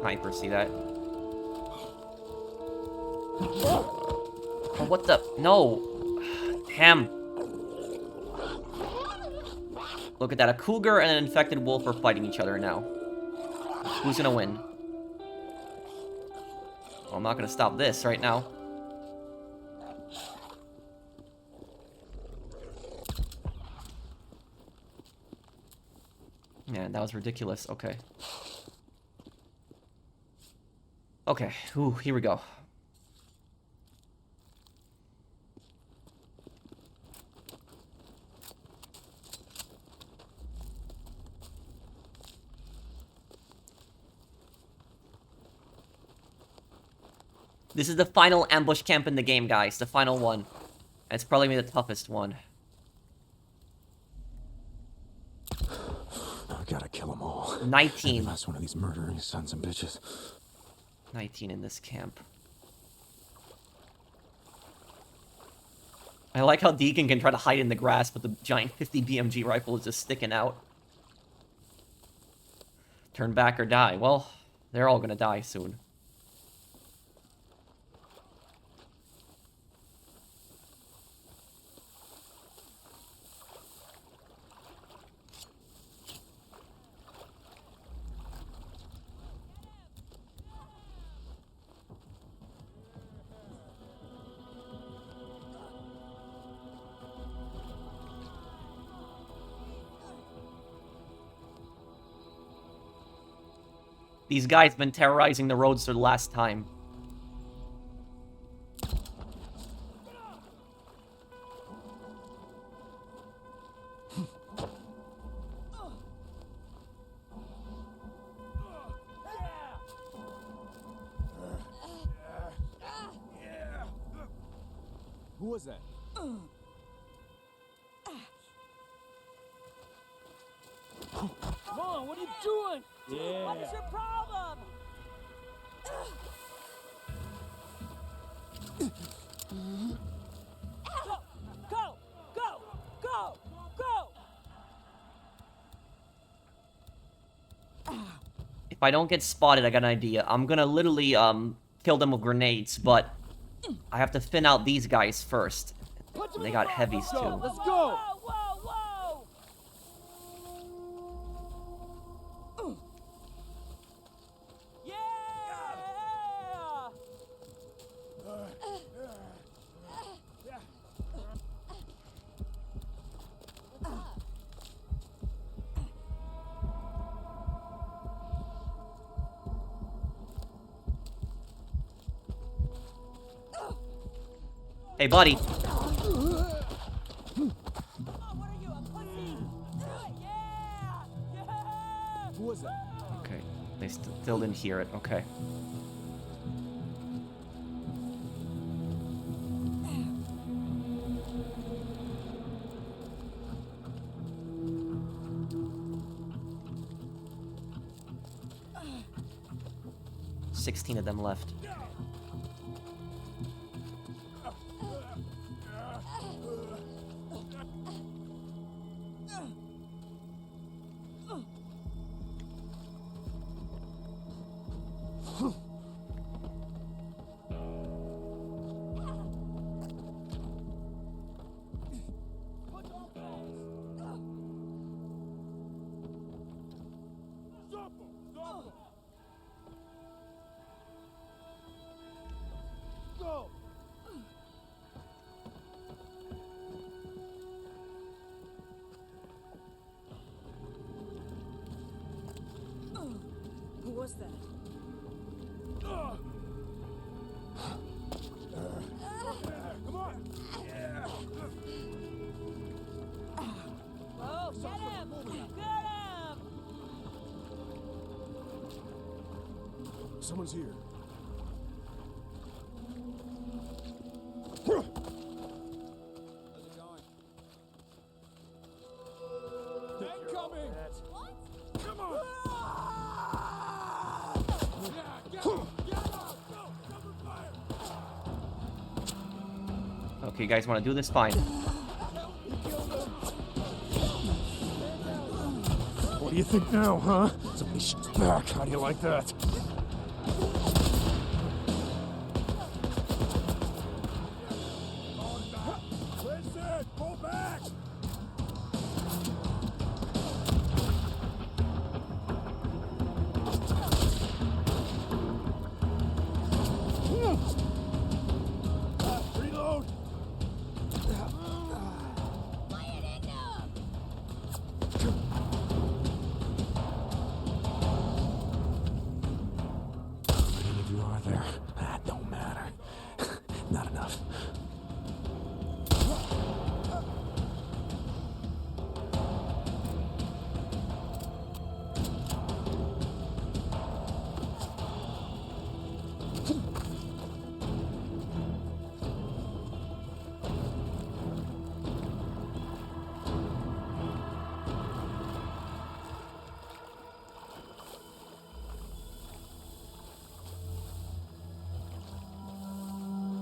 sniper, see that? Oh, what the? No! Damn! Look at that, a cougar and an infected wolf are fighting each other now. Who's gonna win? Well, I'm not gonna stop this right now. Man, that was ridiculous. Okay. Okay, ooh, here we go. This is the final ambush camp in the game, guys. The final one. And it's probably gonna be the toughest one. I gotta kill them all. 19. Every last one of these murdering sons and bitches. 19 in this camp. I like how Deacon can try to hide in the grass, but the giant 50 BMG rifle is just sticking out. Turn back or die. Well, they're all gonna die soon. These guys been terrorizing the roads for the last time. Who was that? Come on, what are you doing? Yeah. What is your problem? Go! Go! Go! Go! If I don't get spotted, I got an idea. I'm gonna literally, kill them with grenades, but I have to thin out these guys first. And they got heavies, too. Let's go! Hey, buddy. What are you, a pussy? Yeah! Yeah! Who was that? Okay. They still didn't hear it. Okay. $16 of them left. Who was that? Come on! Oh, get him! Get him! Someone's here. How's it going? Incoming! What? Come on! Okay, you guys want to do this? Fine. What do you think now, huh? Somebody shoots back. How do you like that? Listen! Pull back! Reload! How many of you are there? That don't matter. Not enough.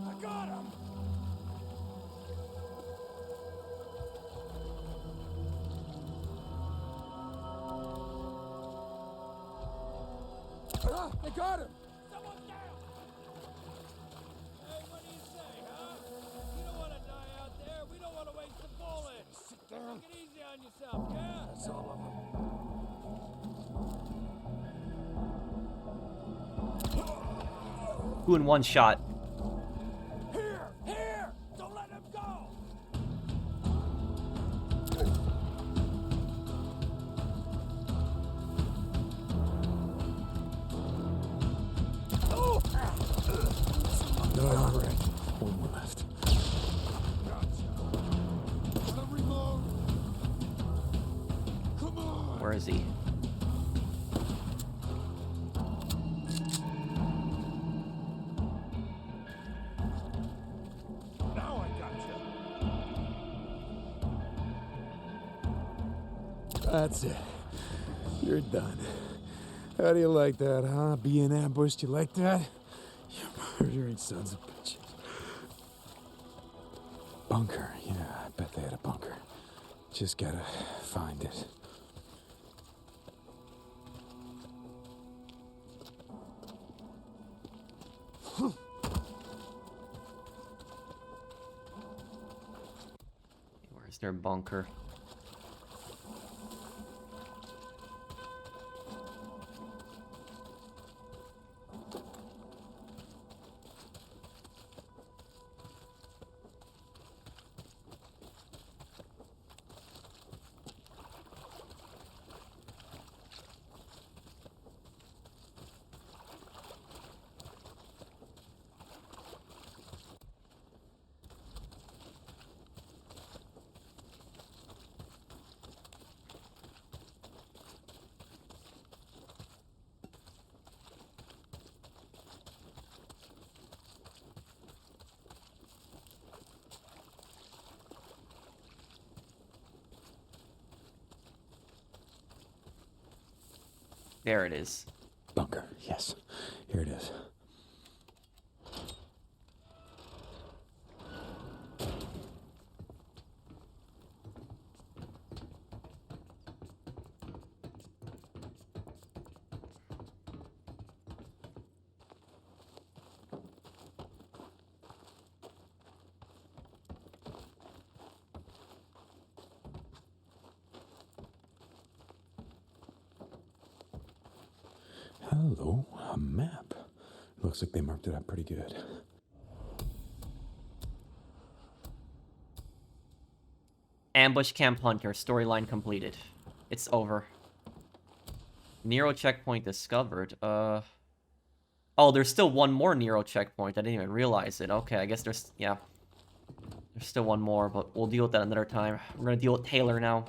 I got him! I got him! Someone down! Hey, what do you say, huh? You don't want to die out there. We don't want to waste the bullets. Sit down. Take it easy on yourself, yeah? That's all of them. Two in one shot. Here! Here! Don't let him go! No, all right. One more left. Reload. Come on. Where is he? Now I got you. That's it. You're done. How do you like that, huh? Being ambushed, you like that? You murdering sons of bitches. Bunker. Yeah, I bet they had a bunker. Just gotta find it. Where's their bunker? There it is. Bunker. Yes. Here it is. Hello, a map. Looks like they marked it up pretty good. Ambush Camp Hunter. Storyline completed. It's over. Nero checkpoint discovered. Oh, there's still one more Nero checkpoint. I didn't even realize it. Okay, I guess there's... Yeah. There's still one more, but we'll deal with that another time. We're gonna deal with Taylor now.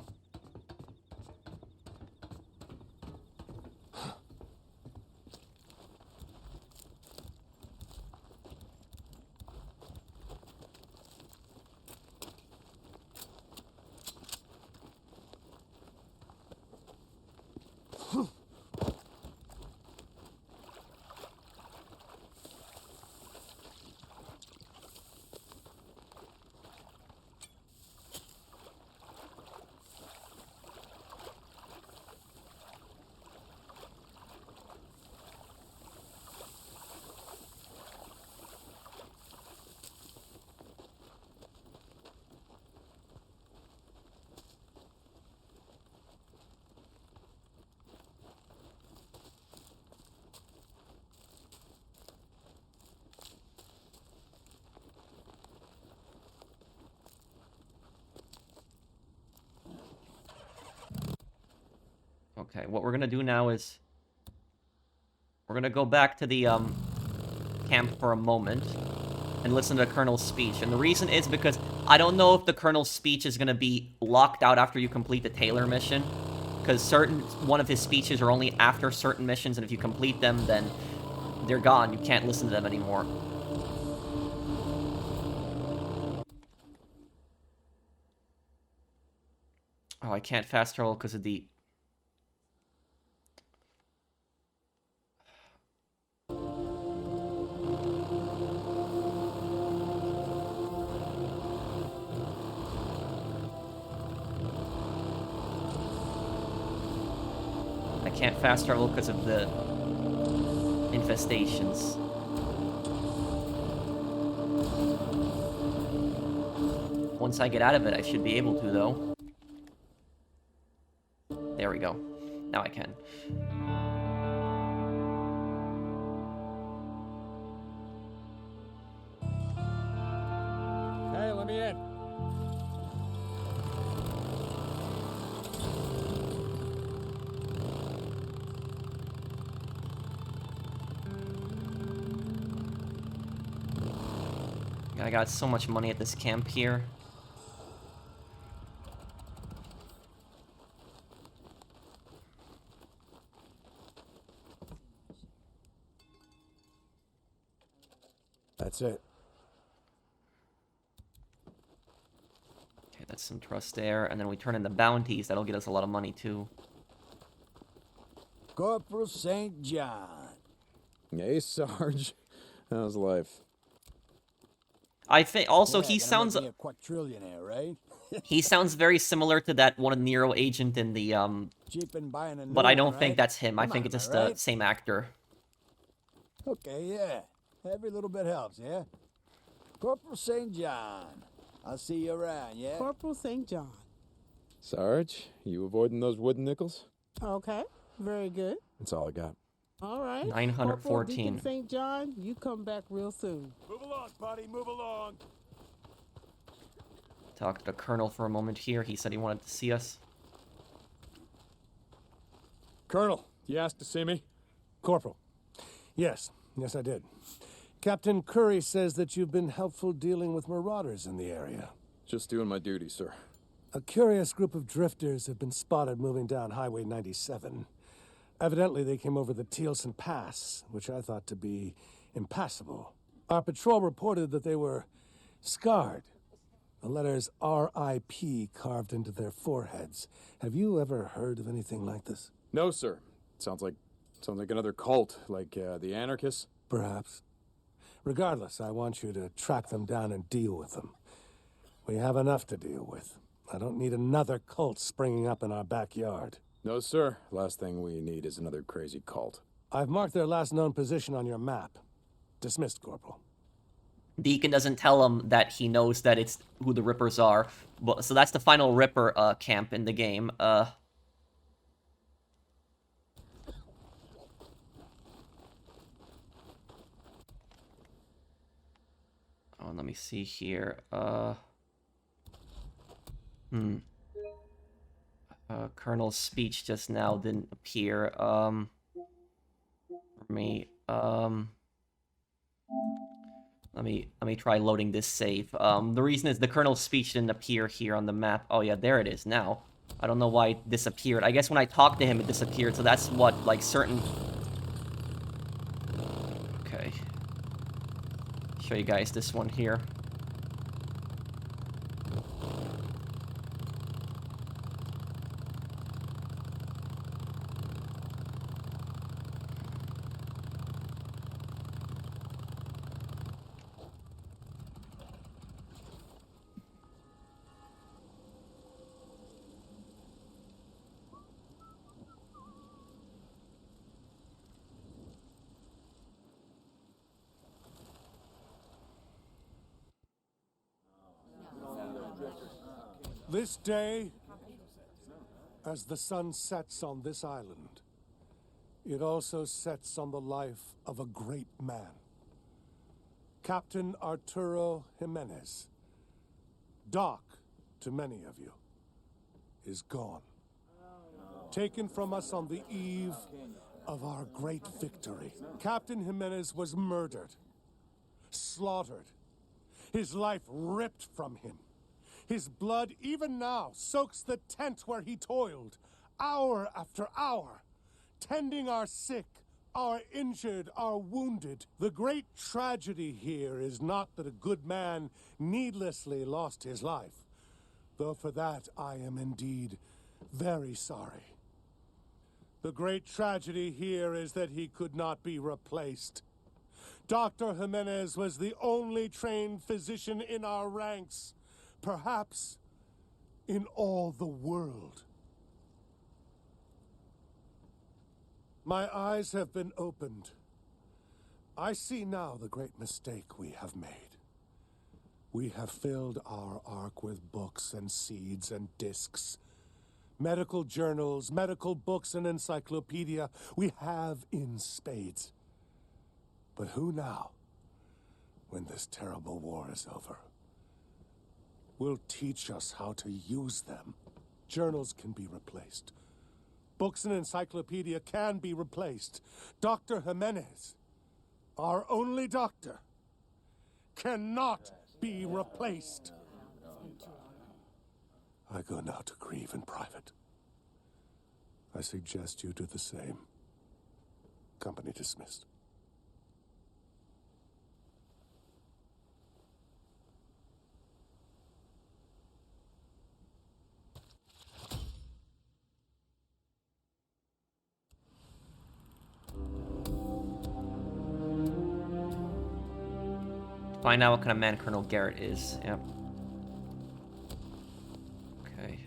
Okay, what we're gonna do now is we're gonna go back to the camp for a moment and listen to the Colonel's speech. And the reason is because I don't know if the Colonel's speech is gonna be locked out after you complete the Taylor mission, because one of his speeches are only after certain missions, and if you complete them, then they're gone. You can't listen to them anymore. Oh, I can't fast travel because of the... I can't fast travel because of the infestations. Once I get out of it, I should be able to, though. There we go. Now I can. Hey, let me in. I got so much money at this camp here. That's it. Okay, that's some trust there. And then we turn in the bounties. That'll get us a lot of money, too. Corporal St. John. Hey, Sarge. How's life? I think also Yeah, he gonna sounds make me a quadrillionaire, right? he sounds very similar to that one Nero agent in the Cheap and buying a new but I don't one, think right? that's him. I Come think on, it's just am I the right? same actor. Okay, yeah. Every little bit helps, yeah? Corporal St. John. I'll see you around, yeah? Corporal St. John. Sarge, you avoiding those wooden nickels? Okay, very good. That's all I got. All right. 914. Corporal Deacon St. John, you come back real soon. Move along, buddy, move along. Talk to the Colonel for a moment here. He said he wanted to see us. Colonel, you asked to see me? Corporal. Yes, I did. Captain Curry says that you've been helpful dealing with marauders in the area. Just doing my duty, sir. A curious group of drifters have been spotted moving down Highway 97. Evidently, they came over the Tealson Pass, which I thought to be impassable. Our patrol reported that they were scarred. The letters R.I.P. carved into their foreheads. Have you ever heard of anything like this? No, sir. Sounds like another cult, like the anarchists. Perhaps. Regardless, I want you to track them down and deal with them. We have enough to deal with. I don't need another cult springing up in our backyard. No, sir. Last thing we need is another crazy cult. I've marked their last known position on your map. Dismissed, Corporal. Deacon doesn't tell him that he knows that it's who the Rippers are. Well, so that's the final Ripper camp in the game. Oh, let me see here. Colonel's speech just now didn't appear. For me. Let me try loading this save. The reason is the Colonel's speech didn't appear here on the map. Oh yeah, there it is now. I don't know why it disappeared. I guess when I talked to him, it disappeared. So that's what, like, certain... Okay. Show you guys this one here. This day, as the sun sets on this island, it also sets on the life of a great man. Captain Arturo Jimenez, Doc to many of you, is gone. taken from us on the eve of our great victory. Captain Jimenez was murdered, slaughtered, his life ripped from him. His blood, even now, soaks the tent where he toiled, hour after hour, tending our sick, our injured, our wounded. The great tragedy here is not that a good man needlessly lost his life, though for that I am indeed very sorry. The great tragedy here is that he could not be replaced. Dr. Jimenez was the only trained physician in our ranks, perhaps in all the world. My eyes have been opened. I see now the great mistake we have made. We have filled our ark with books and seeds and discs. Medical journals, medical books, and encyclopedia we have in spades. But who now, when this terrible war is over, will teach us how to use them? Journals can be replaced. Books and encyclopedia can be replaced. Dr. Jimenez, our only doctor, cannot be replaced. I go now to grieve in private. I suggest you do the same. Company dismissed. Find out what kind of man Colonel Garrett is. Yep. Okay.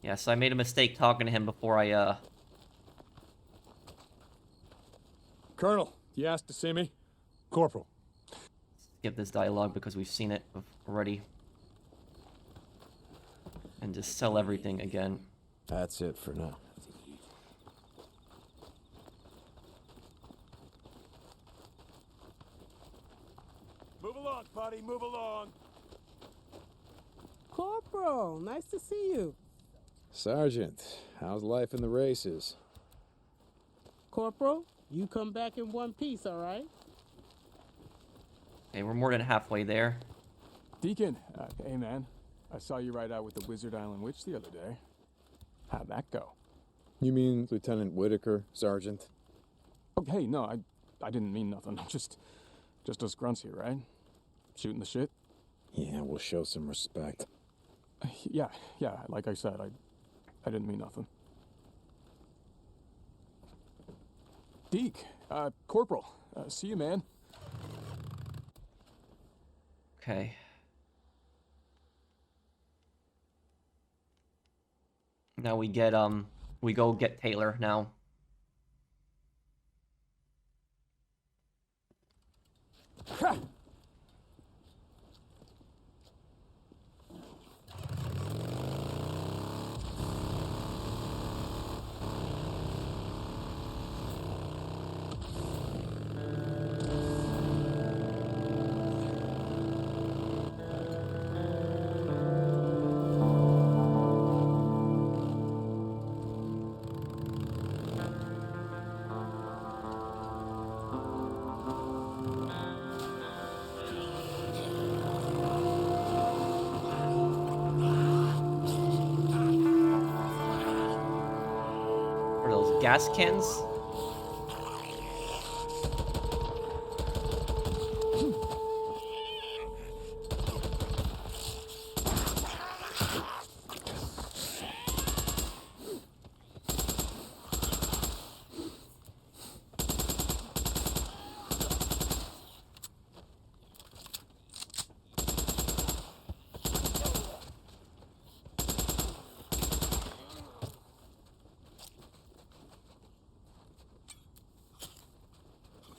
Yeah, so I made a mistake talking to him before I, Colonel, you asked to see me? Corporal. skip this dialogue because we've seen it already. And just sell everything again. That's it for now. Move along, buddy, move along. Corporal, nice to see you. Sergeant, how's life in the races? Corporal, you come back in one piece, all right? Okay, we're more than halfway there. Deacon, hey man, I saw you ride out with the Wizard Island Witch the other day. How'd that go? You mean Lieutenant Whitaker, Sergeant? Oh, hey, no, I didn't mean nothing. Just us grunts here, right? Shooting the shit? Yeah, we'll show some respect. Yeah, like I said, I didn't mean nothing. Deke, Corporal, see you, man. Okay. Now we go get Taylor now. What are those, gas cans?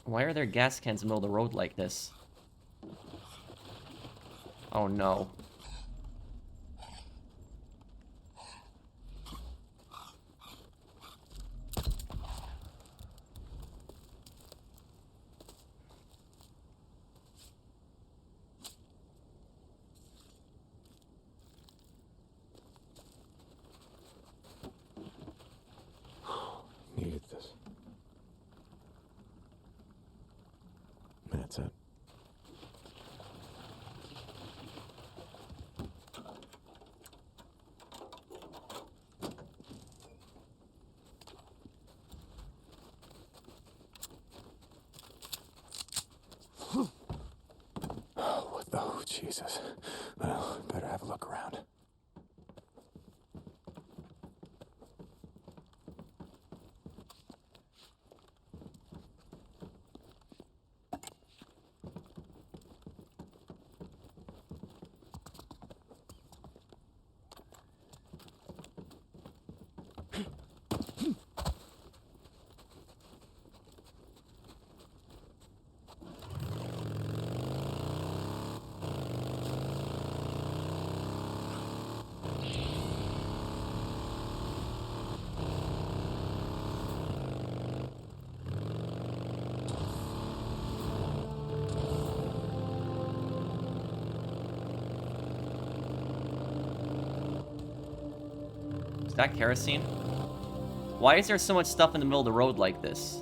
Why are there gas cans in the middle of the road like this? Oh no. That's it. Oh, Jesus. Well, better have a look around. Is that kerosene? Why is there so much stuff in the middle of the road like this?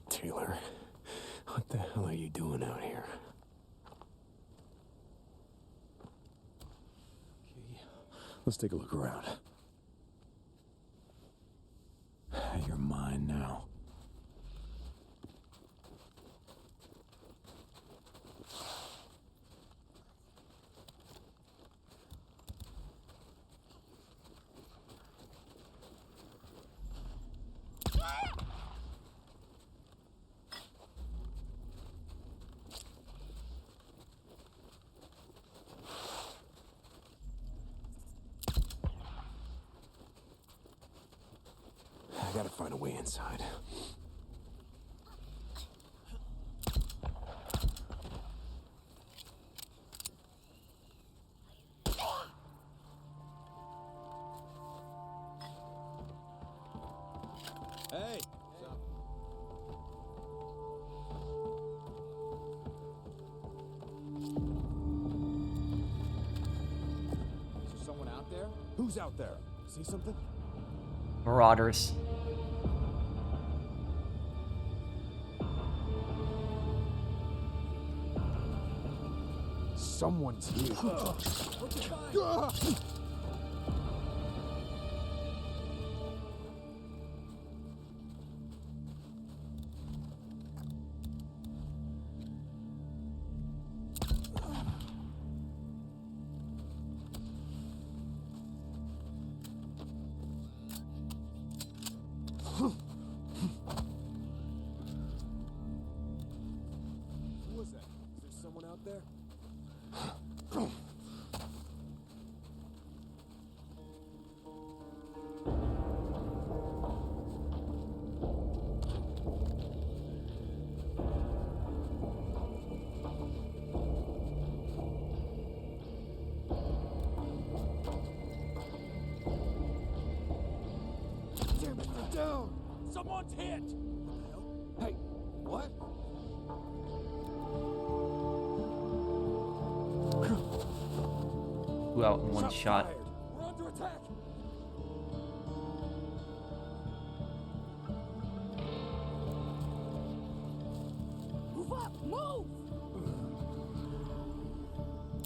Taylor, what the hell are you doing out here? Okay, let's take a look around. You're mine now. I gotta find a way inside. Hey! Is there someone out there? Who's out there? See something? Marauders. Someone's here. Who was that? Is there someone out there? Damn it, they're down! Someone's hit! What the hell? Hey, what? Who out in one Shots shot? fired. We're under attack! Move up! Move!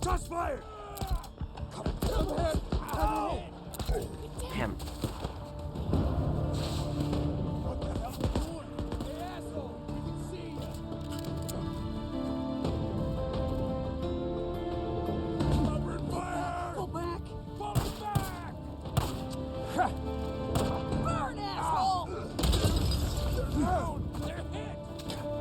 Shots fired! Damn. What the hell are you doing? Hey, asshole! We can see you! Covering fire! Go back! Falling back! Burn, asshole! They're down! They're hit! Get him!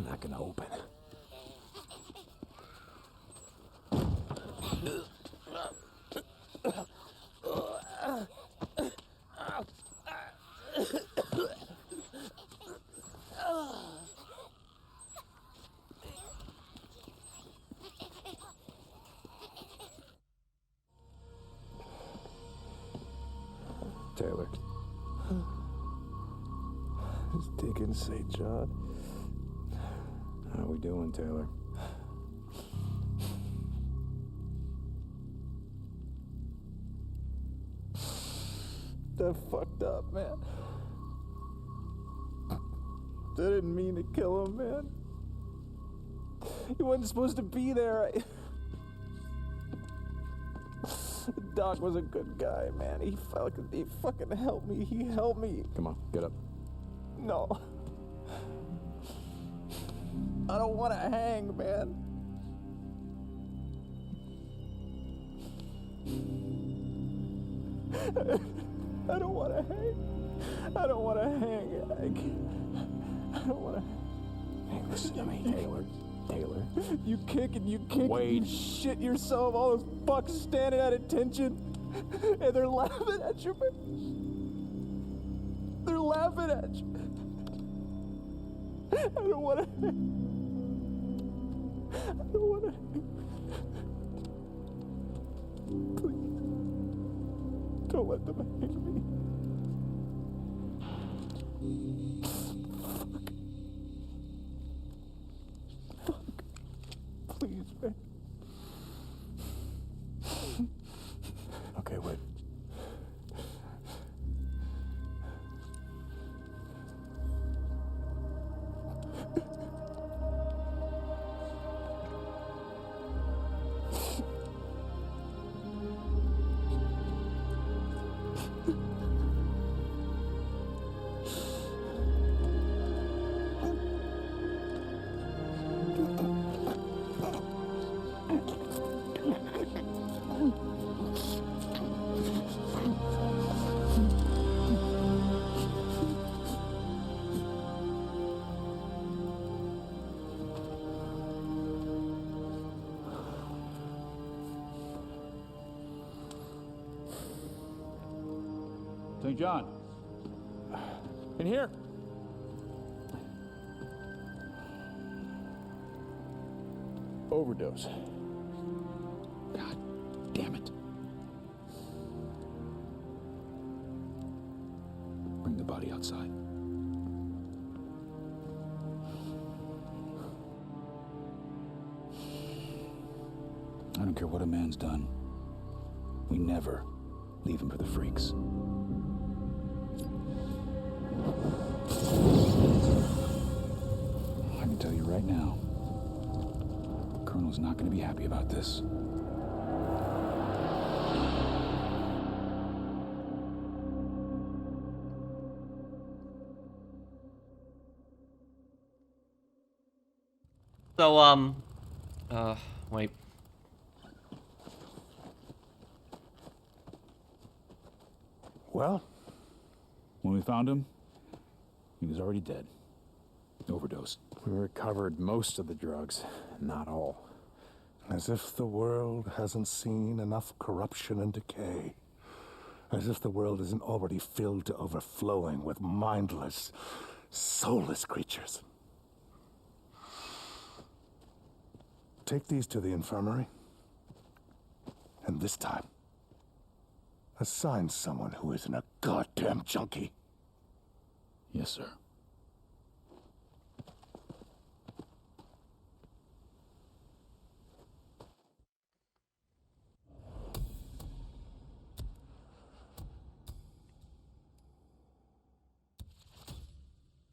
not gonna open. Taylor. It's Deacon St John. How we doing, Taylor? That fucked up, man. I didn't mean to kill him, man. He wasn't supposed to be there. Doc was a good guy, man. He fucking helped me. He helped me. Come on, get up. No. I don't want to hang, man. I don't want to hang. I don't want to hang. I don't want to. Hey, listen to me, Taylor. Taylor. You kick and you kick Wait. and you shit yourself. All those fucks standing at attention. And they're laughing at you, man. They're laughing at you. I don't want to. I don't want to. Please. Don't let them hang me. Fuck. Please, man. Okay, wait. St. John. In here. Overdose. God damn it. Bring the body outside. I don't care what a man's done. We never leave him for the freaks. I can tell you right now, the Colonel's not going to be happy about this. So, wait. Well, When we found him, he was already dead. Overdosed. we recovered most of the drugs, not all. As if the world hasn't seen enough corruption and decay. As if the world isn't already filled to overflowing with mindless, soulless creatures. Take these to the infirmary. And this time, assign someone who isn't a goddamn junkie. Yes, sir.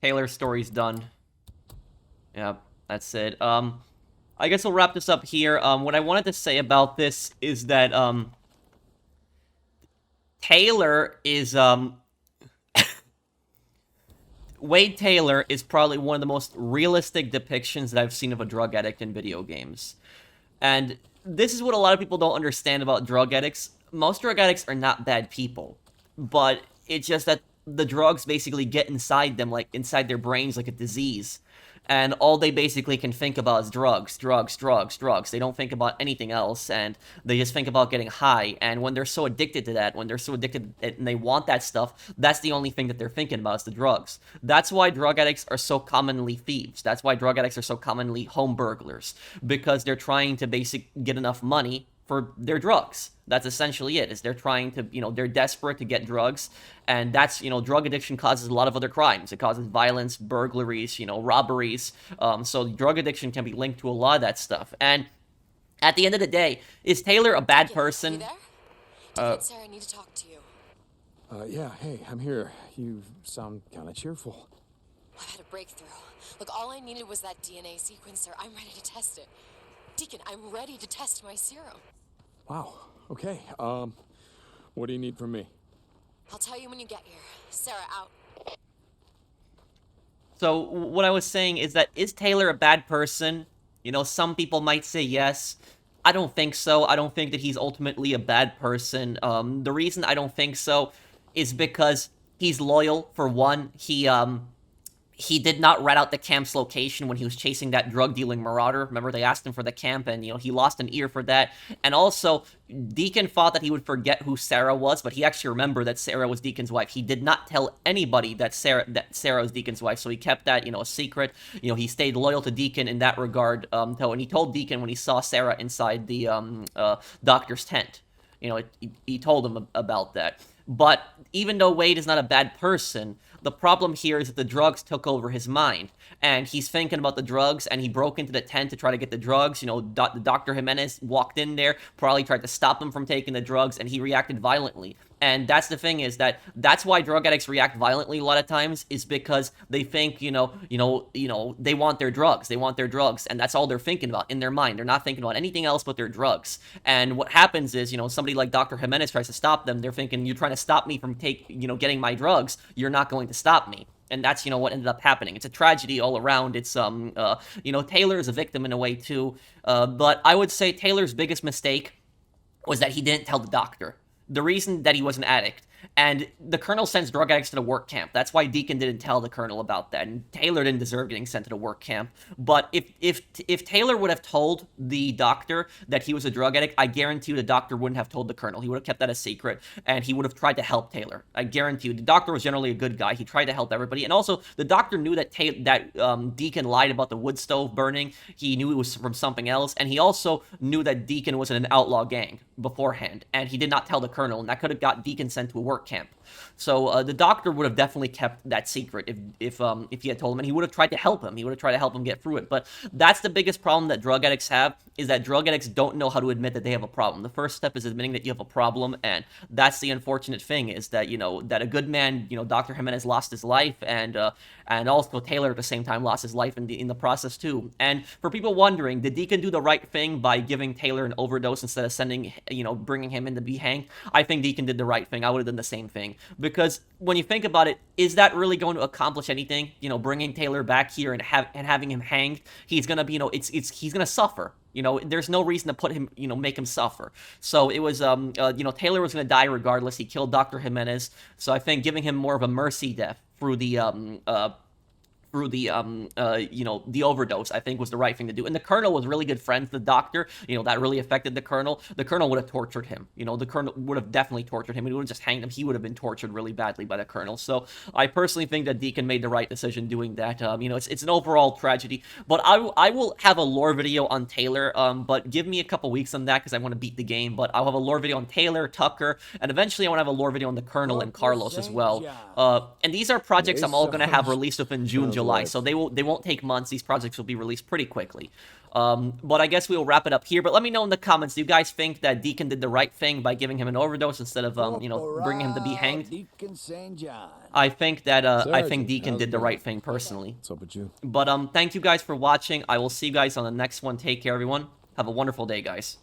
Taylor's story's done. Yep, that's it. I guess we'll wrap this up here. What I wanted to say about this is that, Taylor is, Wade Taylor is probably one of the most realistic depictions that I've seen of a drug addict in video games. And this is what a lot of people don't understand about drug addicts. Most drug addicts are not bad people, but it's just that the drugs basically get inside them, like inside their brains, like a disease. And all they basically can think about is drugs, drugs, drugs, drugs. They don't think about anything else, and they just think about getting high. And when they're so addicted to that, when they're so addicted and they want that stuff, that's the only thing that they're thinking about is the drugs. That's why drug addicts are so commonly thieves. That's why drug addicts are so commonly home burglars, because they're trying to get enough money for their drugs. That's essentially it, is they're trying to, they're desperate to get drugs, and that's, drug addiction causes a lot of other crimes. It causes violence, burglaries, robberies, so drug addiction can be linked to a lot of that stuff. And at the end of the day, is Taylor a bad person? You there? Deacon and Sarah need to talk to you. Yeah, hey, I'm here. You sound kind of cheerful. I've had a breakthrough. Look, all I needed was that DNA sequencer. I'm ready to test it. Deacon, I'm ready to test my serum. Wow, okay. What do you need from me? I'll tell you when you get here. Sarah, out. So what I was saying is that, is Taylor a bad person? Some people might say yes. I don't think so. I don't think that he's ultimately a bad person. The reason I don't think so is because he's loyal, for one. He did not rat out the camp's location when he was chasing that drug-dealing Marauder. Remember, they asked him for the camp, and, he lost an ear for that. And also, Deacon thought that he would forget who Sarah was, but he actually remembered that Sarah was Deacon's wife. He did not tell anybody that Sarah was Deacon's wife, so he kept that, a secret. He stayed loyal to Deacon in that regard, and he told Deacon when he saw Sarah inside the doctor's tent. He told him about that. But even though Wade is not a bad person, the problem here is that the drugs took over his mind, and he's thinking about the drugs, and he broke into the tent to try to get the drugs. Dr. Jimenez walked in there, probably tried to stop him from taking the drugs, and he reacted violently. And that's the thing, is that's why drug addicts react violently a lot of times, is because they think, they want their drugs. They want their drugs, and that's all they're thinking about in their mind. They're not thinking about anything else but their drugs. And what happens is, somebody like Dr. Jimenez tries to stop them. They're thinking, you're trying to stop me from getting my drugs. You're not going to stop me. And that's, what ended up happening. It's a tragedy all around. It's, Taylor is a victim in a way too. But I would say Taylor's biggest mistake was that he didn't tell the doctor. The reason that he was an addict. And the Colonel sends drug addicts to the work camp. That's why Deacon didn't tell the Colonel about that. And Taylor didn't deserve getting sent to the work camp. But if Taylor would have told the doctor that he was a drug addict, I guarantee you the doctor wouldn't have told the Colonel. He would have kept that a secret, and he would have tried to help Taylor. I guarantee you. The doctor was generally a good guy. He tried to help everybody. And also, the doctor knew that Deacon lied about the wood stove burning. He knew it was from something else. And he also knew that Deacon was in an outlaw gang beforehand. And he did not tell the Colonel, and that could have got Deacon sent to a work camp. So the doctor would have definitely kept that secret if he had told him, and he would have tried to help him. He would have tried to help him get through it. But that's the biggest problem that drug addicts have, is that drug addicts don't know how to admit that they have a problem. The first step is admitting that you have a problem, and that's the unfortunate thing, is that, that a good man, Dr. Jimenez lost his life, and also Taylor at the same time lost his life in the process too. And for people wondering, did Deacon do the right thing by giving Taylor an overdose instead of bringing him in to be hanged? I think Deacon did the right thing. I would have done the same thing. Because when you think about it, is that really going to accomplish anything? Bringing Taylor back here and having him hanged, he's gonna be, he's gonna suffer. There's no reason to put him, make him suffer. So it was, Taylor was gonna die regardless. He killed Dr. Jimenez. So I think giving him more of a mercy death through the the overdose, I think was the right thing to do. And the Colonel was really good friends with the doctor. That really affected the Colonel. The Colonel would have tortured him. The Colonel would have definitely tortured him. He would have just hanged him. He would have been tortured really badly by the Colonel. So I personally think that Deacon made the right decision doing that. It's an overall tragedy. But I will have a lore video on Taylor, but give me a couple weeks on that because I want to beat the game. But I'll have a lore video on Taylor, Tucker, and eventually I want to have a lore video on the Colonel and Carlos as well. And these are projects I'm all going to have released within June, July. So they won't take months. These projects will be released pretty quickly. But I guess we will wrap it up here. But let me know in the comments, do you guys think that Deacon did the right thing by giving him an overdose instead of bringing him to be hanged? Deacon St John. I think that I think Deacon did the right thing personally. What's up with you? But thank you guys for watching. I will see you guys on the next one. Take care, everyone. Have a wonderful day, guys.